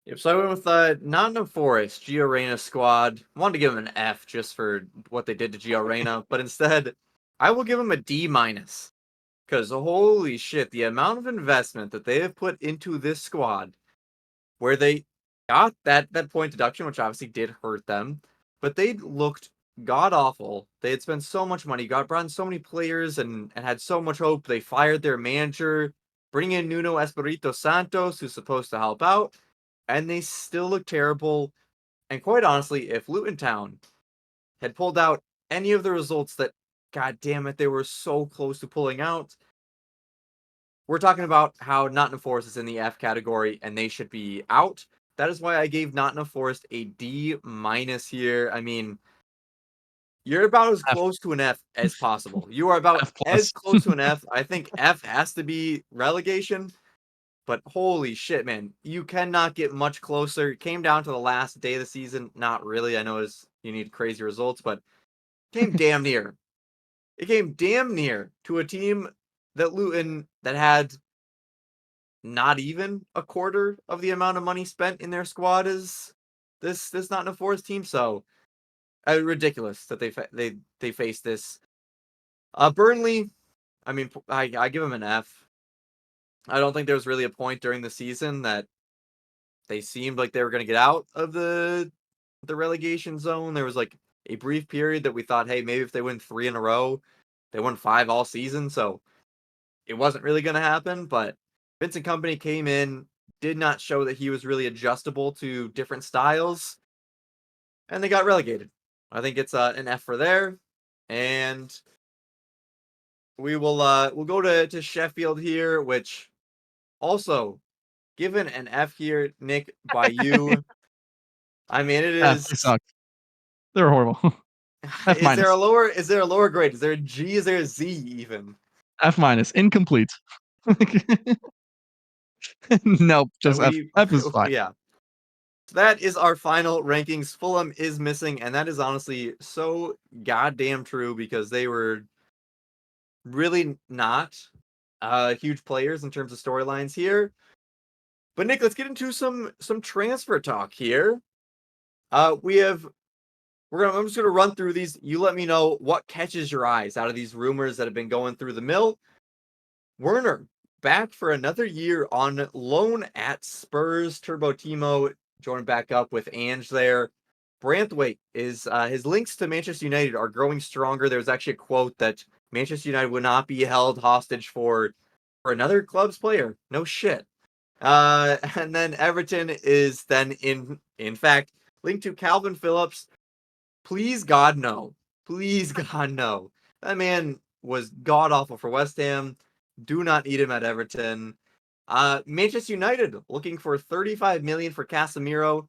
Yep, so I went with Nottingham Forest, Gio Reyna squad. Wanted to give them an F just for what they did to Gio Reyna, but instead, I will give them a D minus. Because holy shit, the amount of investment that they have put into this squad, where they got that point deduction, which obviously did hurt them, but they looked god awful. They had spent so much money, brought in so many players, and had so much hope. They fired their manager, bring in Nuno Espirito Santos, who's supposed to help out, and they still look terrible. And quite honestly, if Luton Town had pulled out any of the results that, god damn it, they were so close to pulling out, we're talking about how Nottingham Forest is in the F category and they should be out. That is why I gave Nottingham Forest a D minus here. I mean, you're about as F, close to an F as possible. You are about F as plus. close to an F. I think F has to be relegation, but holy shit, man. You cannot get much closer. It came down to the last day of the season. Not really. I know you need crazy results, but came damn near. It came damn near to a team that Luton that had not even a quarter of the amount of money spent in their squad as this Nottingham Forest team. So ridiculous that they faced this. Burnley, I mean, I give them an F. I don't think there was really a point during the season that they seemed like they were going to get out of the relegation zone. There was like a brief period that we thought, hey, maybe if they win 3 in a row, they won 5 all season. So it wasn't really going to happen, but Vincent Company came in, did not show that he was really adjustable to different styles, and they got relegated. I think it's an F for there, and we'll go to Sheffield here, which also given an F here, Nick, by you. I mean, it F. They is. suck. They're horrible. F Is there a minus. lower? Is there a lower grade? Is there a G? Is there a Z even? F minus. Incomplete. Nope. And Just F. F is fine. yeah. So that is our final rankings. Fulham is missing, and that is honestly so goddamn true because they were really not huge players in terms of storylines here. But Nick, let's get into some transfer talk here. I'm just gonna run through these. You let me know what catches your eyes out of these rumors that have been going through the mill. Werner back for another year on loan at Spurs. Turbo Timo joined back up with Ange there. Branthwaite is his links to Manchester United are growing stronger. There was actually a quote that Manchester United would not be held hostage for another club's player. No shit. And then Everton is then in fact linked to Calvin Phillips. Please God no. Please God no. That man was god awful for West Ham. Do not need him at Everton. Manchester United looking for 35 million for Casemiro.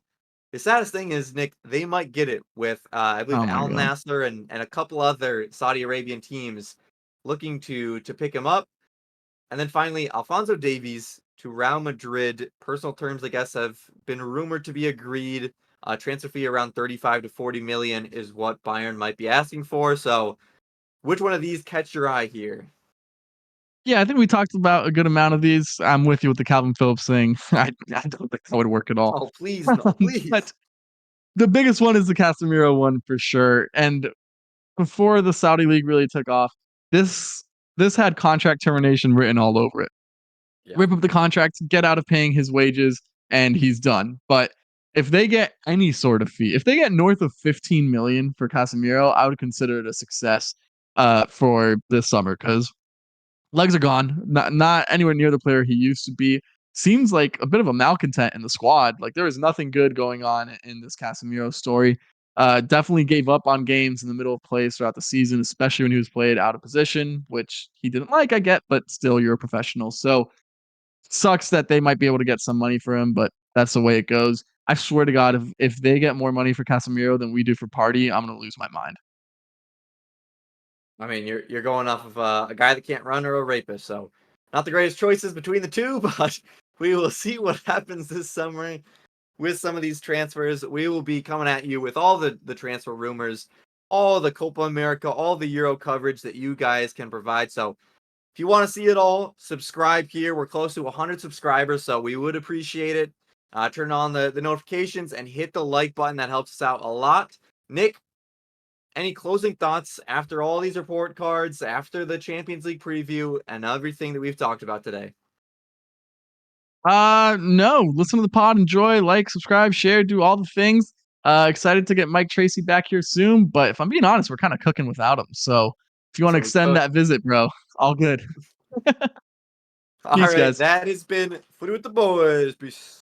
The saddest thing is, Nick, they might get it with I believe Oh my Al god. Nassr and a couple other Saudi Arabian teams looking to pick him up. And then finally, Alphonso Davies to Real Madrid. Personal terms, I guess, have been rumored to be agreed. Transfer fee around 35 to 40 million is what Bayern might be asking for. So, which one of these catch your eye here? Yeah, I think we talked about a good amount of these. I'm with you with the Calvin Phillips thing. I don't think that would work at all. Oh, please, no, please. But the biggest one is the Casemiro one for sure. And before the Saudi league really took off, this this had contract termination written all over it. Yeah. Rip up the contract, get out of paying his wages, and he's done. But if they get any sort of fee, if they get north of 15 million for Casemiro, I would consider it a success for this summer because legs are gone. Not anywhere near the player he used to be. Seems like a bit of a malcontent in the squad. Like there was nothing good going on in this Casemiro story. Definitely gave up on games in the middle of plays throughout the season, especially when he was played out of position, which he didn't like, I get, but still you're a professional. So sucks that they might be able to get some money for him, but that's the way it goes. I swear to God, if they get more money for Casemiro than we do for Party, I'm gonna lose my mind. I mean, you're going off of a guy that can't run or a rapist, so not the greatest choices between the two, but we will see what happens this summer with some of these transfers. We will be coming at you with all the transfer rumors, all the Copa America, all the Euro coverage that you guys can provide. So if you want to see it all, subscribe here. We're close to 100 subscribers, so we would appreciate it. Turn on the notifications and hit the like button. That helps us out a lot. Nick, any closing thoughts after all these report cards, after the Champions League preview, and everything that we've talked about today? No. Listen to the pod, enjoy, like, subscribe, share, do all the things. Excited to get Mike Tracy back here soon, but if I'm being honest, we're kind of cooking without him. So if you want to So we extend cook. that visit, bro, all good. All Peace, right, guys. that has been Footy with the Boys. Peace.